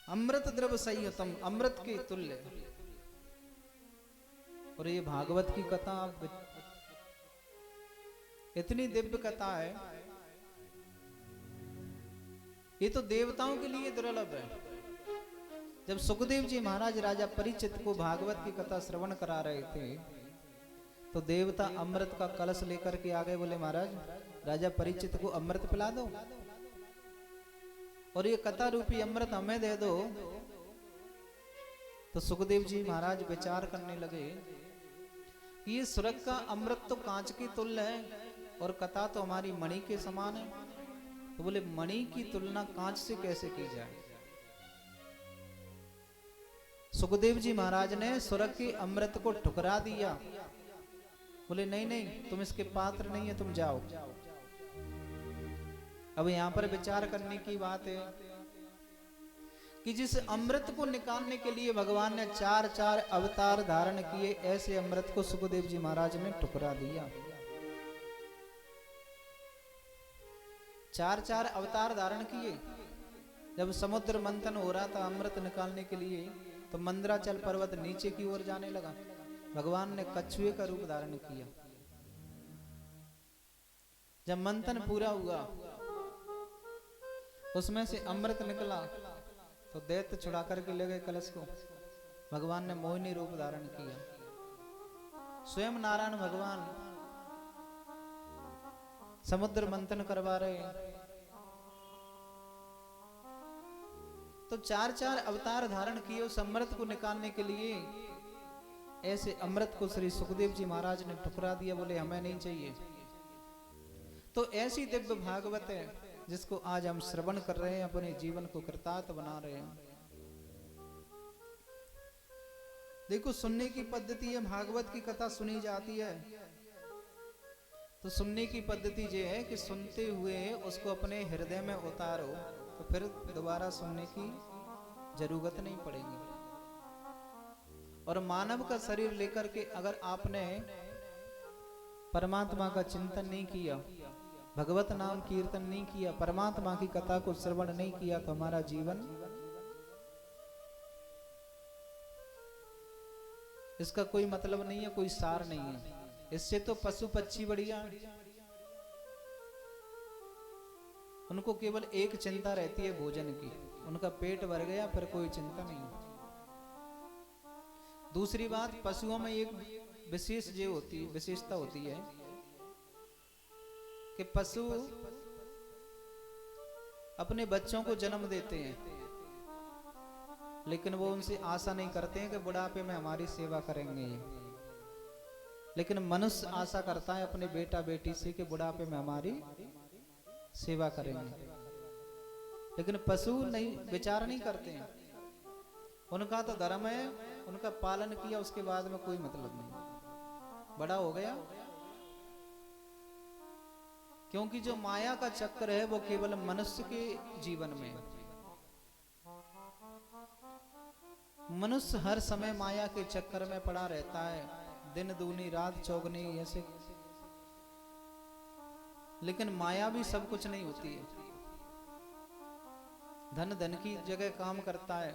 अमृत द्रव संयुतम, अमृत के तुल्य। और ये भागवत की कथा इतनी दिव्य कथा है, ये तो देवताओं के लिए दुर्लभ है। जब सुखदेव जी महाराज राजा परीक्षित को भागवत की कथा श्रवण करा रहे थे, तो देवता अमृत का कलश लेकर के आ गए। बोले महाराज, राजा परीक्षित को अमृत पिला दो और ये कथा रूपी अमृत हमें दे दो, तो सुखदेव जी महाराज विचार करने लगे कि ये स्वर्ग का अमृत तो कांच की तुल्य है और कथा तो हमारी मणि के समान है। तो बोले मणि की तुलना कांच से कैसे की जाए। सुखदेव जी महाराज ने स्वर्ग के अमृत को ठुकरा दिया। बोले नहीं नहीं, तुम इसके पात्र नहीं है, तुम जाओ। अब यहां पर विचार करने की बात है कि जिस अमृत को निकालने के लिए भगवान ने चार चार अवतार धारण किए, ऐसे अमृत को सुखदेव जी महाराज ने ठुकरा दिया। चार चार अवतार धारण किए। जब समुद्र मंथन हो रहा था अमृत निकालने के लिए, तो मंदराचल पर्वत नीचे की ओर जाने लगा। भगवान ने कछुए का रूप धारण किया। जब मंथन पूरा हुआ, उसमें से अमृत निकला, तो दैत्य छुड़ा करके ले गए कलश को। भगवान ने मोहिनी रूप धारण किया। स्वयं नारायण भगवान समुद्र मंथन करवा रहे। तो चार चार अवतार धारण किए उस अमृत को निकालने के लिए। ऐसे अमृत को श्री सुखदेव जी महाराज ने ठुकरा दिया। बोले हमें नहीं चाहिए। तो ऐसी दिव्य भागवत है जिसको आज हम श्रवण कर रहे हैं, अपने जीवन को कृतार्थ बना रहे हैं। देखो, सुनने की पद्धति है, भागवत की कथा सुनी जाती है तो सुनने की पद्धति ये है कि सुनते हुए उसको अपने हृदय में उतारो, तो फिर दोबारा सुनने की जरूरत नहीं पड़ेगी। और मानव का शरीर लेकर के अगर आपने परमात्मा का चिंतन नहीं किया, भगवत नाम कीर्तन नहीं किया, परमात्मा की कथा को श्रवण नहीं किया, तो हमारा जीवन इसका कोई मतलब नहीं है, कोई सार नहीं है। इससे तो पशु पक्षी बढ़िया, उनको केवल एक चिंता रहती है भोजन की। उनका पेट भर गया, फिर कोई चिंता नहीं। दूसरी बात, पशुओं में एक विशेषता होती है कि पशु अपने बच्चों को जन्म देते हैं, लेकिन वो उनसे आशा नहीं करते हैं कि बुढ़ापे में हमारी सेवा करेंगे। लेकिन मनुष्य आशा करता है अपने बेटा बेटी से कि बुढ़ापे में हमारी सेवा करेंगे। लेकिन पशु नहीं, विचार नहीं करते हैं। उनका तो धर्म है, उनका पालन किया, उसके बाद में कोई मतलब नहीं। बड़ा हो गया, क्योंकि जो माया का चक्र है वो केवल मनुष्य के जीवन में है। मनुष्य हर समय माया के चक्कर में पड़ा रहता है, दिन दूनी रात चौगनी ऐसे। लेकिन माया भी सब कुछ नहीं होती है। धन धन की जगह काम करता है,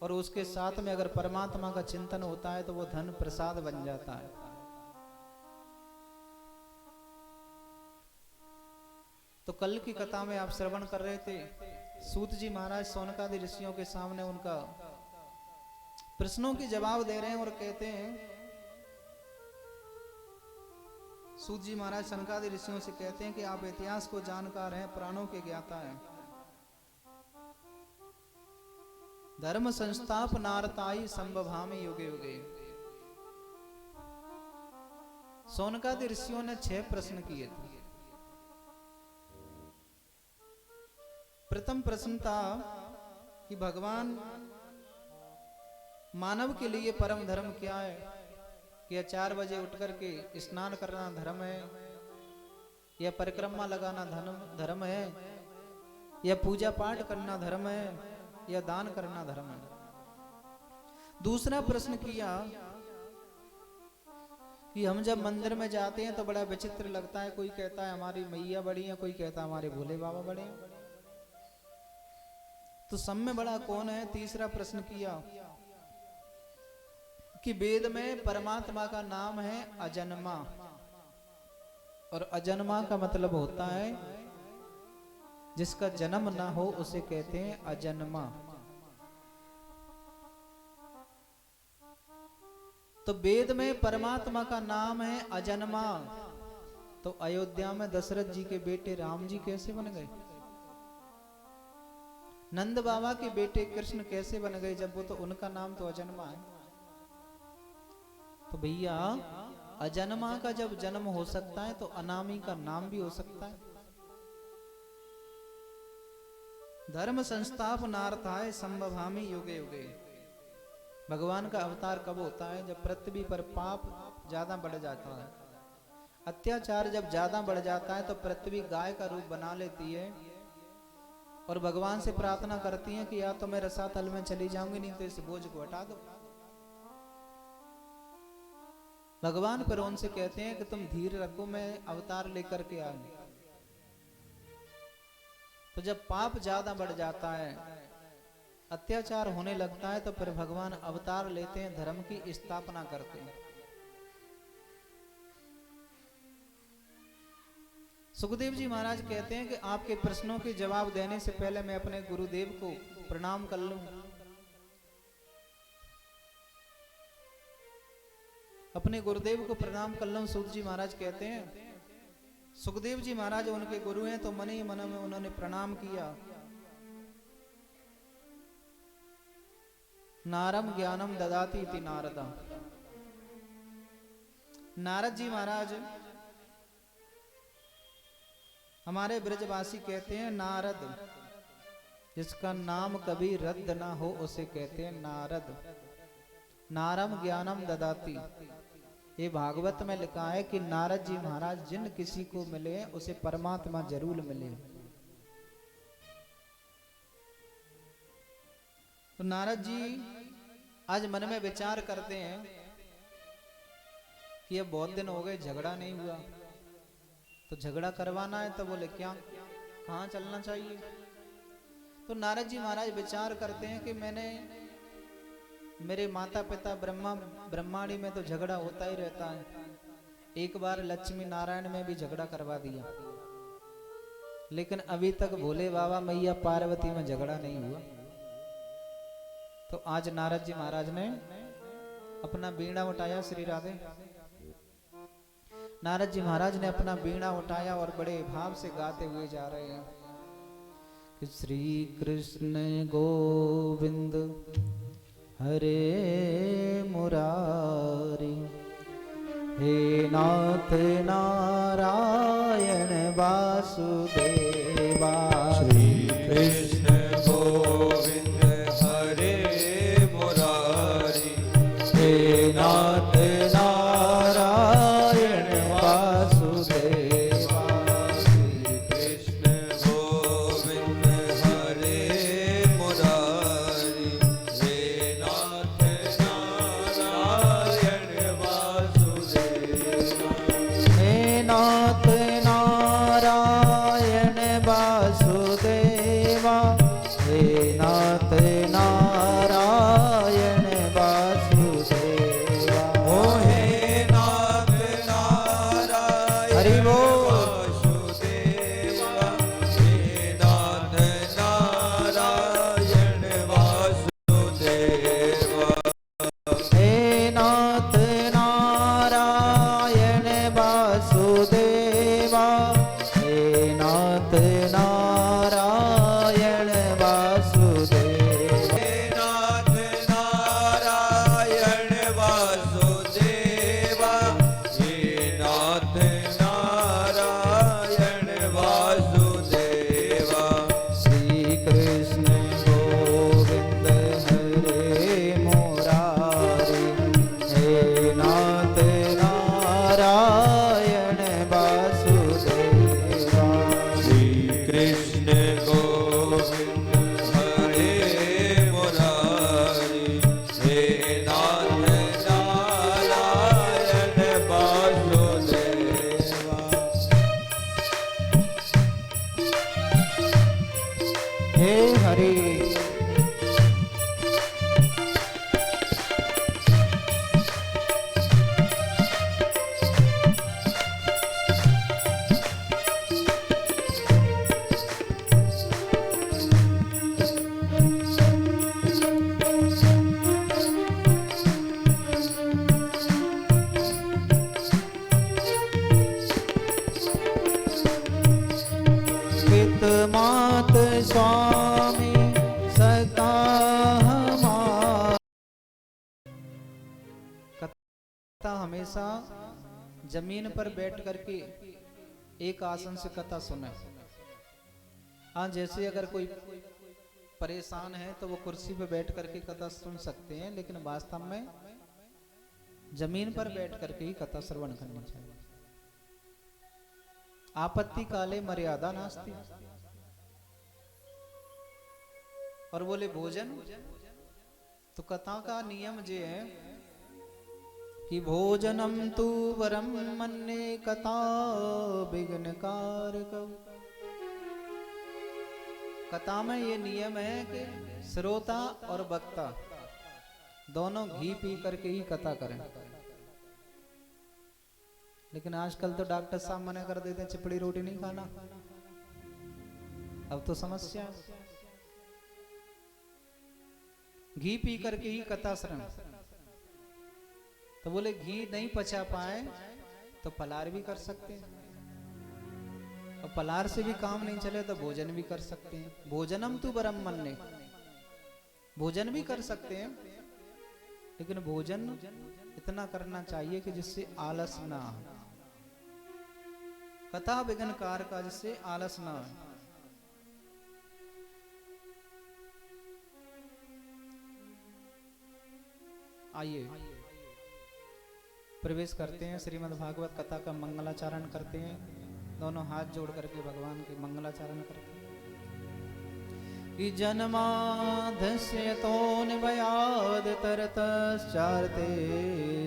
और उसके साथ में अगर परमात्मा का चिंतन होता है तो वो धन प्रसाद बन जाता है। तो कल की कथा में आप श्रवण कर रहे थे, सूत जी महाराज सौनकादि ऋषियों के सामने उनका प्रश्नों के जवाब दे रहे हैं और कहते हैं, सूत जी महाराज सनकादि ऋषियों से कहते हैं कि आप इतिहास को जानकार हैं, पुराणों के ज्ञाता हैं। धर्म संस्थापनार्थाय संभवामि युगे युगे। सौनकादि ऋषियों ने 6 प्रश्न किए थे। प्रथम प्रश्न था कि भगवान, मानव के लिए परम धर्म क्या है? क्या 4 बजे उठ करके स्नान करना धर्म है, या परिक्रमा लगाना धर्म है, या पूजा पाठ करना धर्म है, या दान करना धर्म है? दूसरा प्रश्न किया कि हम जब मंदिर में जाते हैं तो बड़ा विचित्र लगता है। कोई कहता है हमारी मैया बड़ी है, कोई कहता है हमारे भोले बाबा बड़े हैं, तो सब में बड़ा कौन है? तीसरा प्रश्न किया कि वेद में परमात्मा का नाम है अजन्मा, और अजन्मा का मतलब होता है जिसका जन्म ना हो उसे कहते हैं अजन्मा। तो वेद में परमात्मा का नाम है अजन्मा, तो अयोध्या में दशरथ जी के बेटे राम जी कैसे बन गए? नंद बाबा के बेटे कृष्ण कैसे बन गए जब वो तो उनका नाम तो अजन्मा है। तो भैया अजन्मा का जब जन्म हो सकता है तो अनामी का नाम भी हो सकता है। धर्म संस्थापनार्थाय संभवामि युगे युगे। भगवान का अवतार कब होता है? जब पृथ्वी पर पाप ज्यादा बढ़ जाता है, अत्याचार जब ज्यादा बढ़ जाता है तो पृथ्वी गाय का रूप बना लेती है और भगवान से प्रार्थना करती है कि या तो मैं रसातल में चली जाऊंगी, नहीं तो इस बोझ को हटा दो। भगवान पर उनसे कहते हैं कि तुम धीर रखो, मैं अवतार लेकर के आऊंगी। तो जब पाप ज्यादा बढ़ जाता है, अत्याचार होने लगता है, तो फिर भगवान अवतार लेते हैं, धर्म की स्थापना करते हैं। सुखदेव जी महाराज कहते हैं कि आपके प्रश्नों के जवाब देने से पहले मैं अपने गुरुदेव को प्रणाम कर लूं। अपने गुरुदेव को प्रणाम कर लूं। सूत जी महाराज कहते हैं, सुखदेव जी महाराज उनके गुरु हैं, तो मन ही मन में उन्होंने प्रणाम किया। नारम ज्ञानम ददाति इति नारदा। नारद जी महाराज हमारे ब्रजवासी कहते हैं नारद, जिसका नाम कभी रद्द ना हो उसे कहते हैं नारद। नारम ज्ञानम ददाति, ये भागवत में लिखा है कि नारद जी महाराज जिन किसी को मिले उसे परमात्मा जरूर मिले। तो नारद जी आज मन में विचार करते हैं कि अब बहुत दिन हो गए झगड़ा नहीं हुआ, तो झगड़ा करवाना है। तो बोले क्या, कहाँ चलना चाहिए? तो नारद जी महाराज विचार करते हैं कि मैंने मेरे माता पिता ब्रह्मांडी में तो झगड़ा होता ही रहता है, एक बार लक्ष्मी नारायण में भी झगड़ा करवा दिया, लेकिन अभी तक भोले बाबा मैया पार्वती में झगड़ा नहीं हुआ। तो आज नारद जी महाराज ने अपना बीड़ा उठाया। श्री राधे। नारद जी महाराज ने अपना बीड़ा उठाया और बड़े भाव से गाते हुए जा रहे हैं कि श्री कृष्ण गोविंद हरे मुरारी, हे नाथ नारायण वासुदेवा। श्री कृष्ण गोविंद हरे मुरारी, हे नाथ नारायण वासुदेवा। श्री कृष्ण गोविंद हरे मुरारी, हे नाथ नारायण वासुदेवा। हे नाथ नारायण वासुदेवा, हे नाथ नारायण वासुदेवा। ओ हे नाथ नारायण हरि बोल। वासुदेवा, हे नाथ नारायण वासुदेवा। हे नाथ नारायण वासुदेवा, हे नाथ नारायण वासुदेवा। हे नाथ नारायण वासुदेवा, हे नाथ नारायण जमीन पर बैठ करके एक आसन से कथा सुने। हाँ, जैसे अगर कोई परेशान है तो वो कुर्सी पर बैठ करके कथा सुन सकते हैं, लेकिन वास्तव में जमीन पर बैठ करके ही कथा श्रवण करनी चाहिए। आपत्ति काले मर्यादा नास्ति। और बोले भोजन, तो कथा का नियम ये है कि भोजनम तु वरम मन्ये कथा विघ्न कारकम्। कथा में ये नियम है कि श्रोता और वक्ता दोनों घी पी करके ही कथा करें। लेकिन आजकल तो डॉक्टर साहब मना कर देते हैं चिपड़ी रोटी नहीं खाना। अब तो समस्या, घी पी करके ही कथा श्रवण। तो बोले घी नहीं पचा पाए तो फलाहार भी कर सकते हैं, और फलाहार से भी काम नहीं चले तो भोजन भी कर सकते हैं। भोजनम तु वरम मन्ये, भोजन भी कर सकते हैं, लेकिन भोजन इतना करना चाहिए कि जिससे आलस ना हो। कथा विघ्न कारक, जिससे आलस ना हो। आइए प्रवेश करते हैं, श्रीमद् भागवत कथा का मंगलाचरण करते हैं। दोनों हाथ जोड़ करके भगवान के मंगलाचरण करते हैं। कि जन्माद्यस्य तोऽन्वयाद् तरतश्चार्थे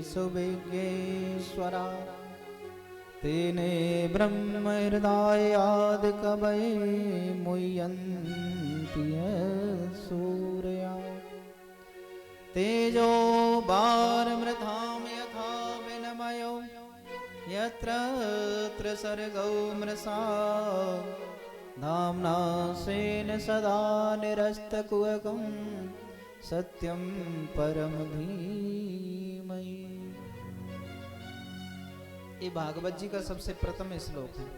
सुविज्ञेश्वरा तेने ब्रह्म हृदयाद् कवये मुह्यन्ति सूर्या तेजो वारिमृधां यथा विनिमयो यत्र त्रिसर्गो मृषा धाम्ना स्वेन सदा निरस्तकुहकं सत्यं परम धीमहि। ये भागवत जी का सबसे प्रथम श्लोक है।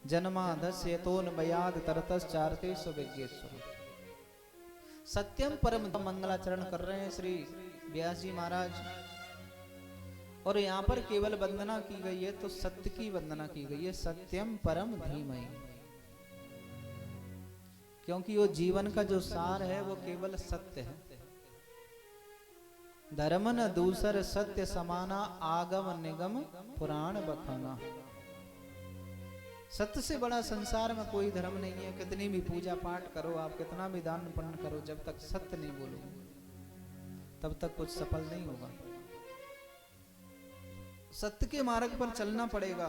जन्माद्यस्य तोऽन्वयाद् तरतश्चार्थे सुविज्ञेश्वरा। सत्यम परम मंगलाचरण कर रहे हैं श्री व्यास जी महाराज। और यहाँ पर केवल वंदना की गई है तो सत्य की वंदना की गई है, सत्यम परम धीमहि। क्योंकि वो जीवन का जो सार है वो केवल सत्य है। धर्म न दूसर सत्य समाना आगम निगम पुराण बखाना। सत्य से बड़ा संसार में कोई धर्म नहीं है। कितनी भी पूजा पाठ करो आप, कितना भी दान पुण्य करो, जब तक सत्य नहीं बोलोगे तब तक कुछ सफल नहीं होगा। सत्य के मार्ग पर चलना पड़ेगा।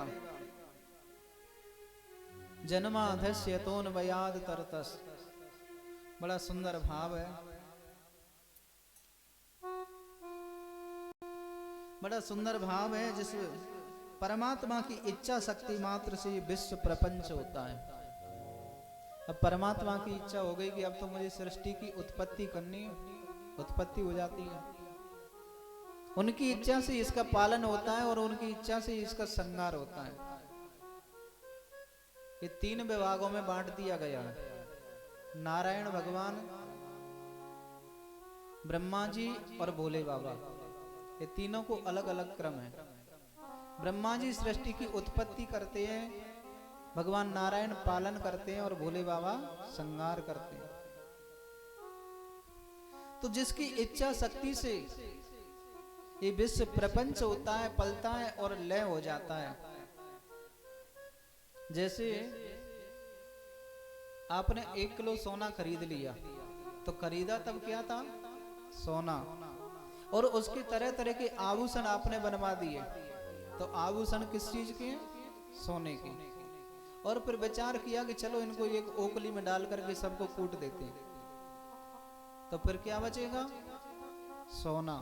जन्माद्यस्य तोऽन्वयाद् तरतस्, बड़ा सुंदर भाव है, बड़ा सुंदर भाव है। जिस परमात्मा की इच्छा शक्ति मात्र से विश्व प्रपंच होता है। अब परमात्मा की इच्छा हो गई कि अब तो मुझे सृष्टि की उत्पत्ति करनी है, उत्पत्ति हो जाती है। उनकी इच्छा से इसका पालन होता है और उनकी इच्छा से इसका संहार होता है। ये तीन विभागों में बांट दिया गया है। नारायण भगवान, ब्रह्मा जी और भोले बाबा, ये तीनों को अलग अलग क्रम है। ब्रह्मा जी सृष्टि की उत्पत्ति करते हैं, भगवान नारायण पालन करते हैं और भोले बाबा संहार करते हैं। तो जिसकी इच्छा शक्ति से ये विश्व प्रपंच होता है, पलता है और लय हो जाता है। जैसे आपने 1 किलो सोना खरीद लिया, तो खरीदा तब क्या था? सोना। और उसके तरह तरह के आभूषण आपने बनवा दिए, तो आभूषण किस चीज के? सोने के। और फिर विचार किया कि चलो इनको एक ओखली में डाल करके सबको कूट देते हैं, तो फिर क्या बचेगा? सोना।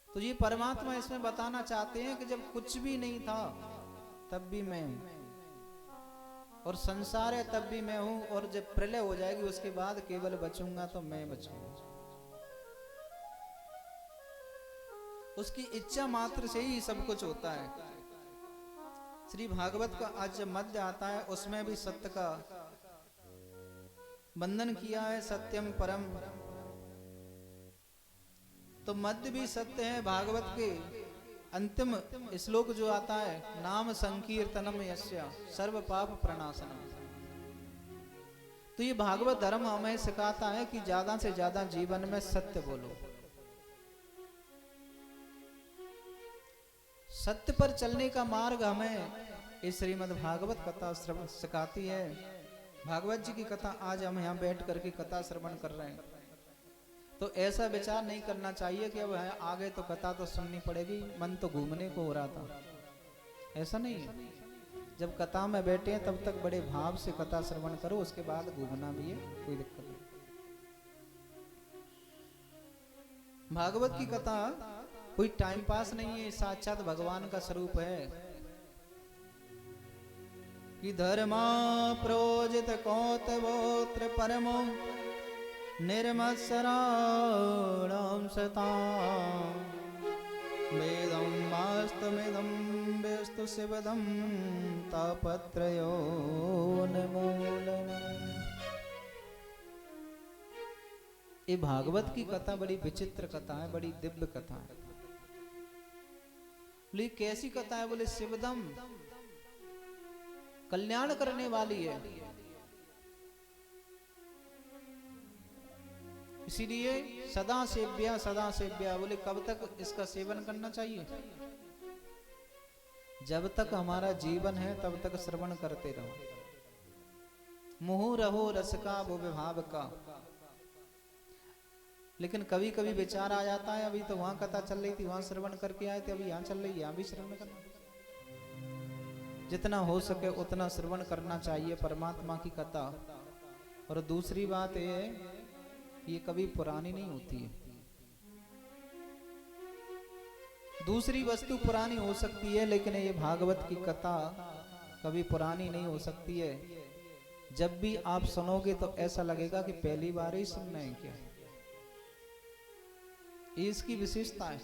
तो ये परमात्मा इसमें बताना चाहते हैं कि जब कुछ भी नहीं था तब भी मैं हूं, और संसार है तब भी मैं हूं, और जब प्रलय हो जाएगी उसके बाद केवल बचूंगा तो मैं बचूंगा। उसकी इच्छा मात्र से ही सब कुछ होता है। श्री भागवत का आज जब मध्य आता है उसमें भी सत्य का बंधन किया है, सत्यम परम। तो मध्य भी सत्य है भागवत के, अंतिम श्लोक जो आता है, नाम संकीर्तनम यस्य सर्व पाप प्रणाशनम। तो ये भागवत धर्म हमें सिखाता है कि ज्यादा से ज्यादा जीवन में सत्य बोलो, सत्य पर चलने का मार्ग हमें इस श्रीमद् भागवत कथा श्रवण सिखाती है। भागवत जी की कथा आज हम यहाँ बैठ करके कथा श्रवण कर रहे हैं, तो ऐसा विचार नहीं करना चाहिए कि अब आगे तो कथा तो सुननी पड़ेगी, मन तो घूमने को हो रहा था। ऐसा नहीं है, जब कथा में बैठे हैं तब तक बड़े भाव से कथा श्रवण करो, उसके बाद घूमना भी है, कोई दिक्कत नहीं। भागवत की कथा कोई टाइम पास नहीं है, साक्षात भगवान का स्वरूप है। कि धर्मा प्रोजित कौतवोत्र परमो निर्मत्सराणां सतां वेदं वास्तुमिदं व्यस्तु शिवदं तापत्रयोन्मूलनम्। ये भागवत की कथा बड़ी विचित्र कथा है, बड़ी दिव्य कथा है। बोले कैसी कथा है? बोले शिवदम, कल्याण करने वाली है। इसीलिए सदा सेव्या सदा सेव्या। बोले कब तक इसका सेवन करना चाहिए? जब तक हमारा जीवन है तब तक श्रवण करते रहो। मुहु रहो रस का वो विभाव का। लेकिन कभी कभी विचार आ जाता है, अभी तो वहां कथा चल रही थी, वहां श्रवण करके आए थे, अभी यहाँ चल रही है, यहाँ भी श्रवण करना। जितना हो सके उतना श्रवण करना चाहिए परमात्मा की कथा। और दूसरी बात ये ये कभी पुरानी नहीं होती है। दूसरी वस्तु पुरानी हो सकती है, लेकिन ये भागवत की कथा कभी पुरानी नहीं हो सकती है। जब भी आप सुनोगे तो ऐसा लगेगा कि पहली बार ही सुन रहे हैं क्या। ये इसकी विशेषता है।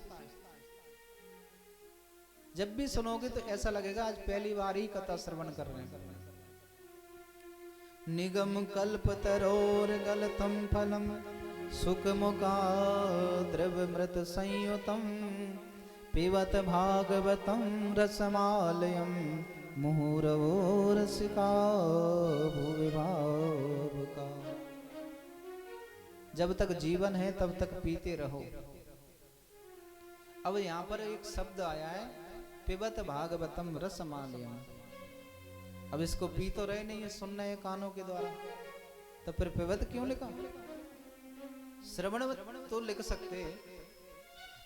जब भी सुनोगे तो ऐसा लगेगा आज पहली बार ही कथा श्रवण कर रहे हैं। निगम कल्पतरोर गलतम फलम सुखमुखा द्रवमृत संयुतम पिबत भागवतम रसमालयम मुहुरवो रसिका भूविभावका। जब तक जीवन है तब तक पीते रहो। अब यहाँ पर एक शब्द आया है पिबत भागवतम रसमालयम। अब इसको पी तो रहे नहीं है, सुन रहे हैं कानों के द्वारा, तो फिर पिबत क्यों लिखा? श्रवण तो लिख सकते,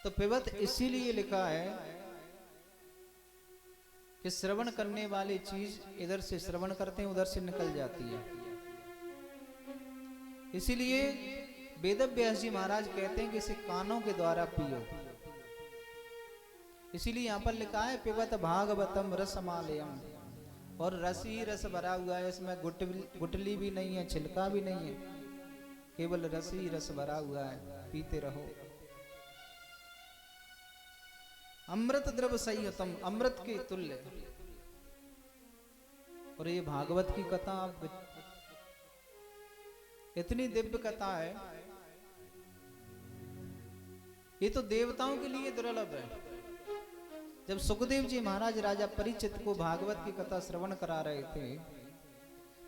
तो पिबत इसीलिए लिखा है कि श्रवण करने वाली चीज इधर से श्रवण करते हैं, उधर से निकल जाती है। इसीलिए वेदव्यास जी महाराज कहते हैं कि इसे कानों के द्वारा पियो। इसीलिए यहाँ पर लिखा है पिबत भागवतम रसमालयम। और रस ही रस भरा हुआ है, इसमें गुटली भी नहीं है, छिलका भी नहीं है, केवल रस ही रस भरा हुआ है। पीते रहो। अमृत द्रव संयुतम, अमृत के तुल्य। और ये भागवत की कथा इतनी दिव्य कथा है, ये तो देवताओं के लिए दुर्लभ है। जब सुखदेव जी महाराज राजा परीक्षित को भागवत की कथा श्रवण करा रहे थे,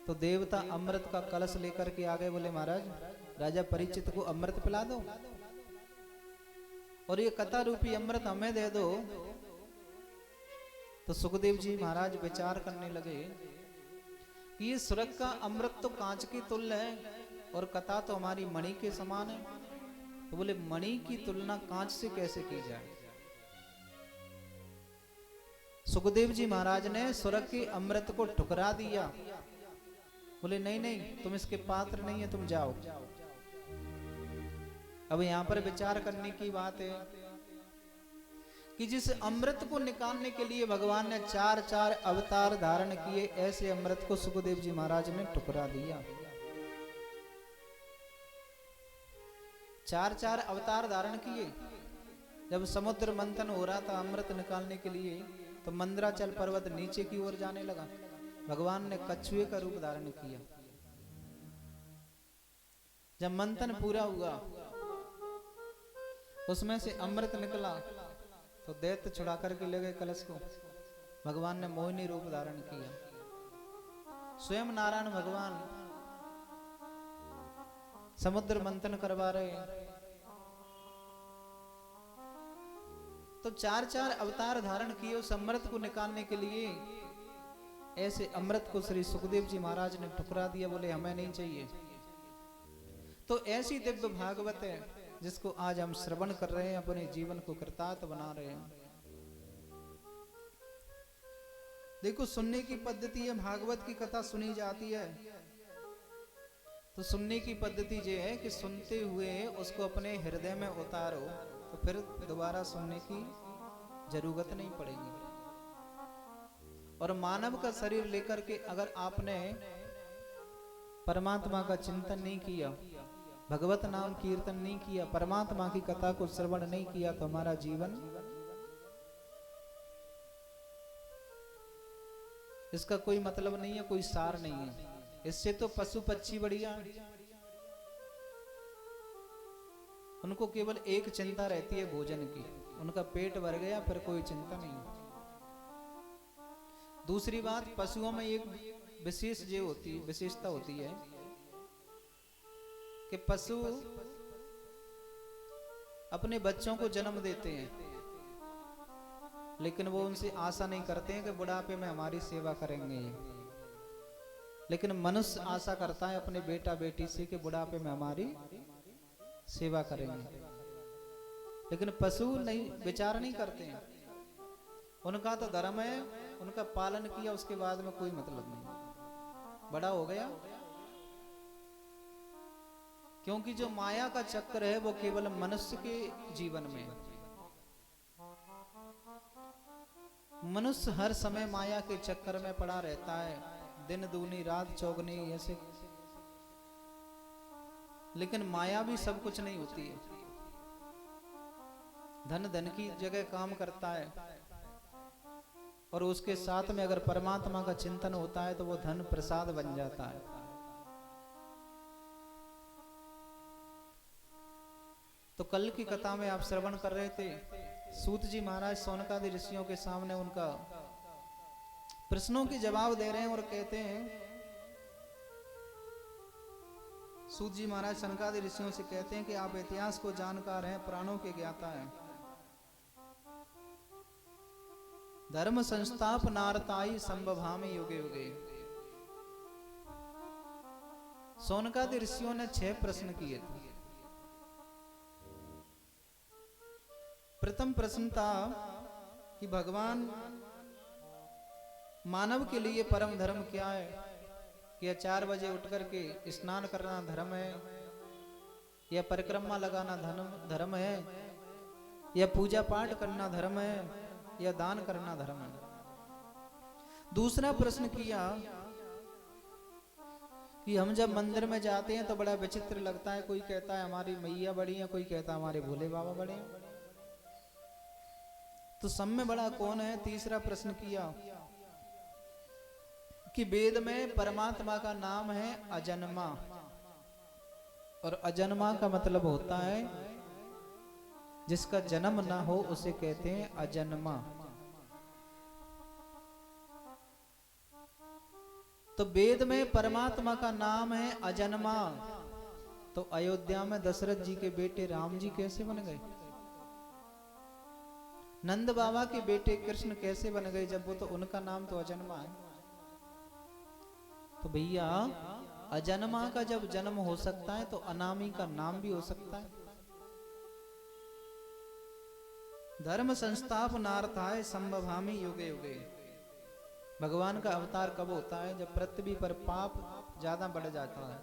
तो देवता अमृत का कलश लेकर के आ गए। बोले महाराज राजा परीक्षित को अमृत पिला दो, और ये कथा रूपी अमृत हमें दे दो। तो सुखदेव जी महाराज विचार करने लगे कि ये स्वर्ग का अमृत तो कांच के तुल्य है, और कथा तो हमारी मणि के समान है। तो बोले मणि की तुलना कांच से कैसे की जाए? सुखदेव जी महाराज ने स्वर्ग के अमृत को ठुकरा दिया। बोले नहीं नहीं, तुम इसके पात्र नहीं है, तुम जाओ। अब यहां पर विचार करने की बात है कि जिस अमृत को निकालने के लिए भगवान ने चार चार अवतार धारण किए, ऐसे अमृत को सुखदेव जी महाराज ने ठुकरा दिया। चार चार अवतार धारण किए। जब समुद्र मंथन हो रहा था अमृत निकालने के लिए, तो मंदराचल पर्वत नीचे की ओर जाने लगा। भगवान ने कछुए का रूप धारण किया। जब मंथन पूरा हुआ, उसमें से अमृत निकला, तो दैत्य छुड़ा करके ले गए कलश को। भगवान ने मोहिनी रूप धारण किया। स्वयं नारायण भगवान समुद्र मंथन करवा रहे हैं। तो चार चार अवतार धारण किए उस अमृत को निकालने के लिए। ऐसे अमृत को श्री सुखदेव जी महाराज ने ठुकरा दिया, बोले हमें नहीं चाहिए। तो ऐसी दिव्य भागवत है जिसको आज हम श्रवण कर रहे हैं, अपने जीवन को कृतार्थ बना रहे हैं। देखो सुनने की पद्धति है, भागवत की कथा सुनी जाती है तो सुनने की पद्धति ये है कि सुनते हुए उसको अपने हृदय में उतारो, तो फिर दोबारा सुनने की जरूरत नहीं पड़ेगी। और मानव का शरीर लेकर के अगर आपने परमात्मा का चिंतन नहीं किया, भगवत नाम कीर्तन नहीं किया, परमात्मा की कथा को श्रवण नहीं किया, तो हमारा जीवन इसका कोई मतलब नहीं है, कोई सार नहीं है। इससे तो पशु पक्षी बढ़िया, उनको केवल एक चिंता रहती है भोजन की, उनका पेट भर गया फिर कोई चिंता नहीं। दूसरी बात, पशुओं में एक विशेषता होती है कि पशु अपने बच्चों को जन्म देते हैं, लेकिन वो उनसे आशा नहीं करते हैं कि बुढ़ापे में हमारी सेवा करेंगे। लेकिन मनुष्य आशा करता है अपने बेटा बेटी से कि बुढ़ापे में हमारी सेवा करेंगे। लेकिन पशु नहीं, विचार नहीं करते हैं। उनका तो धर्म है, उनका पालन किया, उसके बाद में कोई मतलब नहीं, बड़ा हो गया। क्योंकि जो माया का चक्र है वो केवल मनुष्य के जीवन में है। मनुष्य हर समय माया के चक्कर में पड़ा रहता है, दिन दूनी रात चौगनी ऐसे। लेकिन माया भी सब कुछ नहीं होती है। धन धन की जगह काम करता है, और उसके साथ में अगर परमात्मा का चिंतन होता है तो वो धन प्रसाद बन जाता है। तो कल की कथा में आप श्रवण कर रहे थे, सूत जी महाराज सौनकादि ऋषियों के सामने उनका प्रश्नों के जवाब दे रहे हैं और कहते हैं, सूत जी महाराज सनकादि ऋषियों से कहते हैं कि आप इतिहास को जानकार हैं, पुराणों के ज्ञाता हैं। धर्म संस्थापनार्थाय संभवामि युगे युगे। सौनकादि ऋषियों ने 6 प्रश्न किए थे। प्रथम प्रश्न था कि भगवान मानव के लिए परम धर्म क्या है? क्या 4 बजे उठ करके स्नान करना धर्म है, या परिक्रमा लगाना धर्म है, या पूजा पाठ करना धर्म है, या दान करना धर्म है? दूसरा प्रश्न किया कि हम जब मंदिर में जाते हैं तो बड़ा विचित्र लगता है, कोई कहता है हमारी मैया बड़ी है, कोई कहता है हमारे भोले बाबा बड़े हैं, तो सब में बड़ा कौन है? तीसरा प्रश्न किया कि वेद में परमात्मा का नाम है अजन्मा, और अजन्मा का मतलब होता है जिसका जन्म ना हो उसे कहते हैं अजन्मा। तो वेद में परमात्मा का नाम है अजन्मा, तो अयोध्या में दशरथ जी के बेटे राम जी कैसे बन गए? नंद बाबा के बेटे कृष्ण कैसे बन गए, जब वो तो उनका नाम तो अजन्मा है। तो भैया अजन्मा का जब जन्म हो सकता है तो अनामी का नाम भी हो सकता है। धर्म संस्थापनार्थाय संभवामि युगे युगे। भगवान का अवतार कब होता है? जब पृथ्वी पर पाप ज्यादा बढ़ जाता है,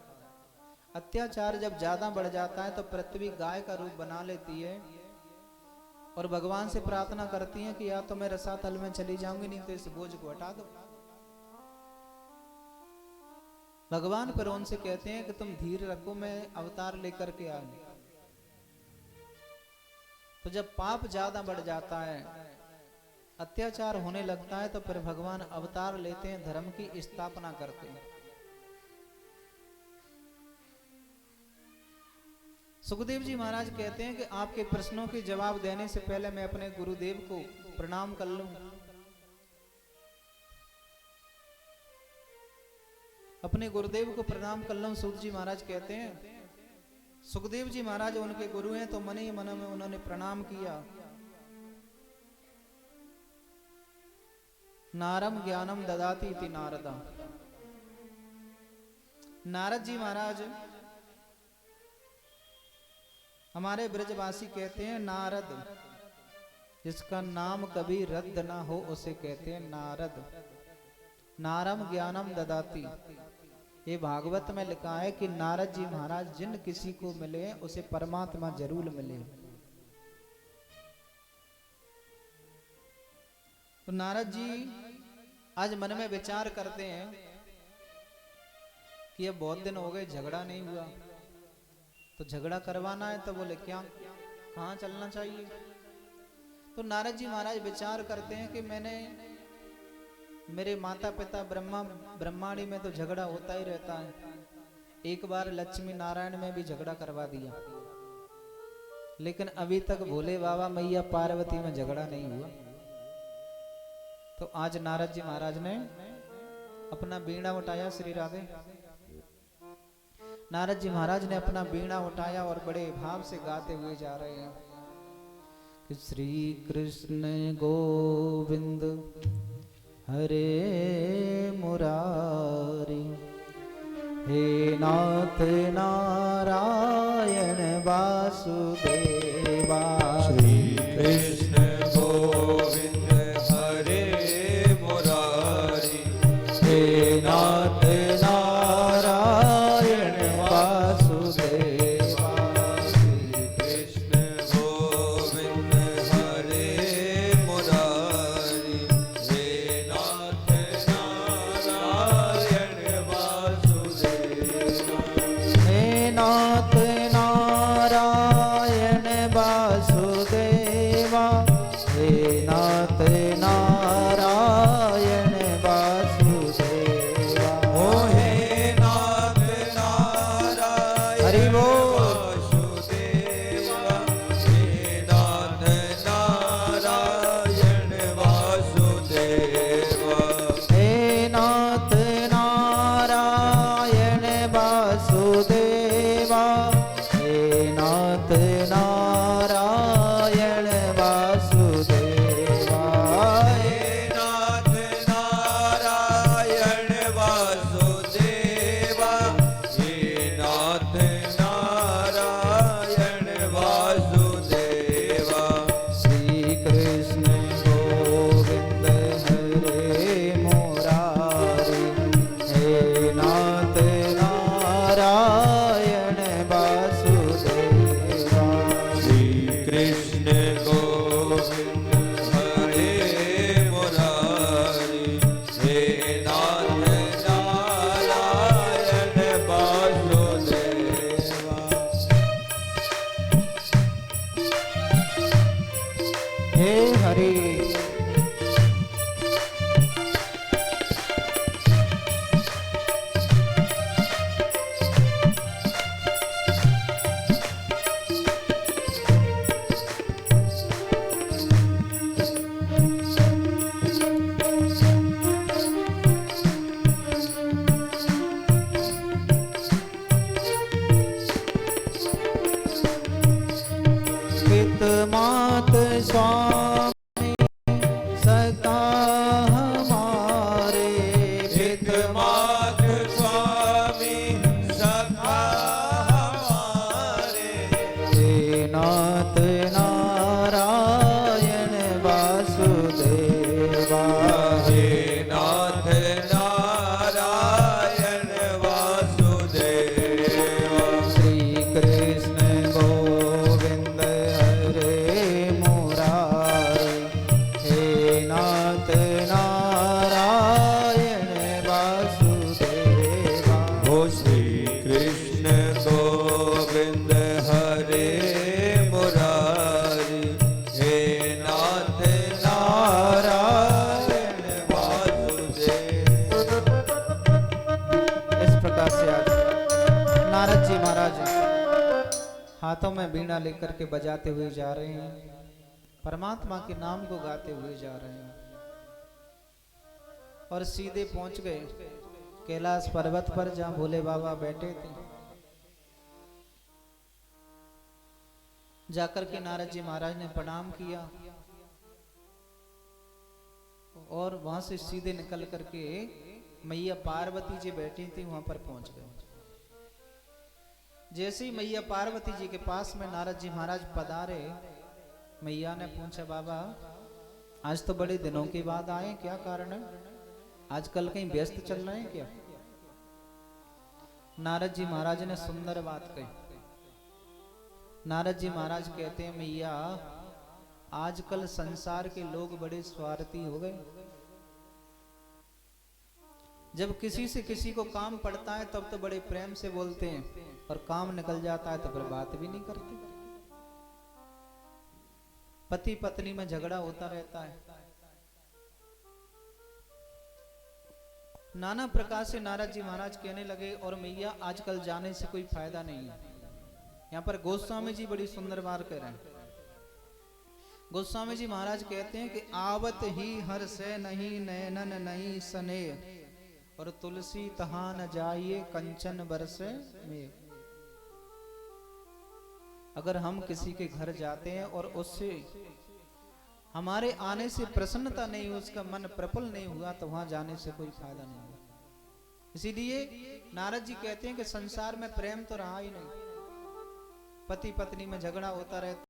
अत्याचार जब ज्यादा बढ़ जाता है, तो पृथ्वी गाय का रूप बना लेती है और भगवान से प्रार्थना करती है कि या तो मैं रसातल में चली जाऊंगी, नहीं तो इस बोझ को हटा दो। भगवान पर उनसे कहते हैं कि तुम धीर रखो, मैं अवतार लेकर के आ गई। तो जब पाप ज्यादा बढ़ जाता है, अत्याचार होने लगता है, तो फिर भगवान अवतार लेते हैं, धर्म की स्थापना करते हैं। सुखदेव जी महाराज कहते हैं कि आपके प्रश्नों के जवाब देने से पहले मैं अपने गुरुदेव को प्रणाम कर लूं। अपने गुरुदेव को प्रणाम कर लूं। सूत जी महाराज कहते हैं, सुखदेव जी महाराज उनके गुरु हैं, तो मन ही मन में उन्होंने प्रणाम किया। नारम ज्ञानम ददाति इति नारदा। नारद जी महाराज हमारे ब्रजवासी कहते हैं नारद, जिसका नाम कभी रद्द ना हो उसे कहते हैं नारद। नारम ज्ञानम ददाति, ये भागवत में लिखा है कि नारद जी महाराज जिन किसी को मिले उसे परमात्मा जरूर मिले। तो नारद जी आज मन में विचार करते हैं कि अब बहुत दिन हो गए झगड़ा नहीं हुआ, तो झगड़ा करवाना है। तो बोले क्या, कहाँ चलना चाहिए? तो नारद जी महाराज विचार करते हैं कि मैंने मेरे माता पिता ब्रह्मांडी में तो झगड़ा होता ही रहता है। एक बार लक्ष्मी नारायण में भी झगड़ा करवा दिया, लेकिन अभी तक भोले बाबा मैया पार्वती में झगड़ा नहीं हुआ। तो आज नारद जी महाराज ने अपना वीणा उठाया। श्री राधे। नारद जी महाराज ने अपना वीणा उठाया और बड़े भाव से गाते हुए जा रहे हैं कि श्री कृष्ण गोविंद हरे मुरारी, हे नाथ नारायण वासुदेवा। श्री कृष्ण गोविंद हरे मुरारी, हे नाथ नारायण वासुदेवा। श्री कृष्ण गोविंद हरे मुरारी, हाथों में बीड़ा लेकर के बजाते हुए जा रहे हैं, परमात्मा के नाम को गाते हुए जा रहे हैं और सीधे पहुंच गए कैलाश पर्वत पर जहां भोले बाबा बैठे थे। जाकर के नारद जी महाराज ने प्रणाम किया और वहां से सीधे निकल करके मैया पार्वती जी बैठी थी वहां पर पहुंच गए। जैसे ही मैया पार्वती जी के पास में नारद जी महाराज पधारे, मैया ने पूछा, बाबा आज तो बड़े दिनों के बाद आए, क्या कारण है? आजकल कहीं व्यस्त चल रहे हैं क्या? नारद जी महाराज ने सुंदर बात कही। नारद जी महाराज कहते हैं, मैया आजकल संसार के लोग बड़े स्वार्थी हो गए। जब किसी से किसी को काम पड़ता है तब तो बड़े प्रेम से बोलते हैं और काम निकल जाता है तो फिर बात भी नहीं करते। पति पत्नी में झगड़ा होता रहता है। नाना प्रकार से नारद जी महाराज कहने लगे, और मैया आजकल जाने से कोई फायदा नहीं है। यहाँ पर गोस्वामी जी बड़ी सुंदर बात कह रहे हैं। गोस्वामी जी महाराज कहते हैं कि आवत ही हर से नहीं नैनन नहीं सने, और तुलसी तहा न जाइए कंचन बरसे में। अगर हम किसी के घर जाते हैं और उससे हमारे आने से प्रसन्नता नहीं, उसका मन प्रफुल्ल नहीं हुआ, तो वहां जाने से कोई फायदा नहीं हुआ। इसीलिए नारद जी कहते हैं कि संसार में प्रेम तो रहा ही नहीं, पति पत्नी में झगड़ा होता रहता।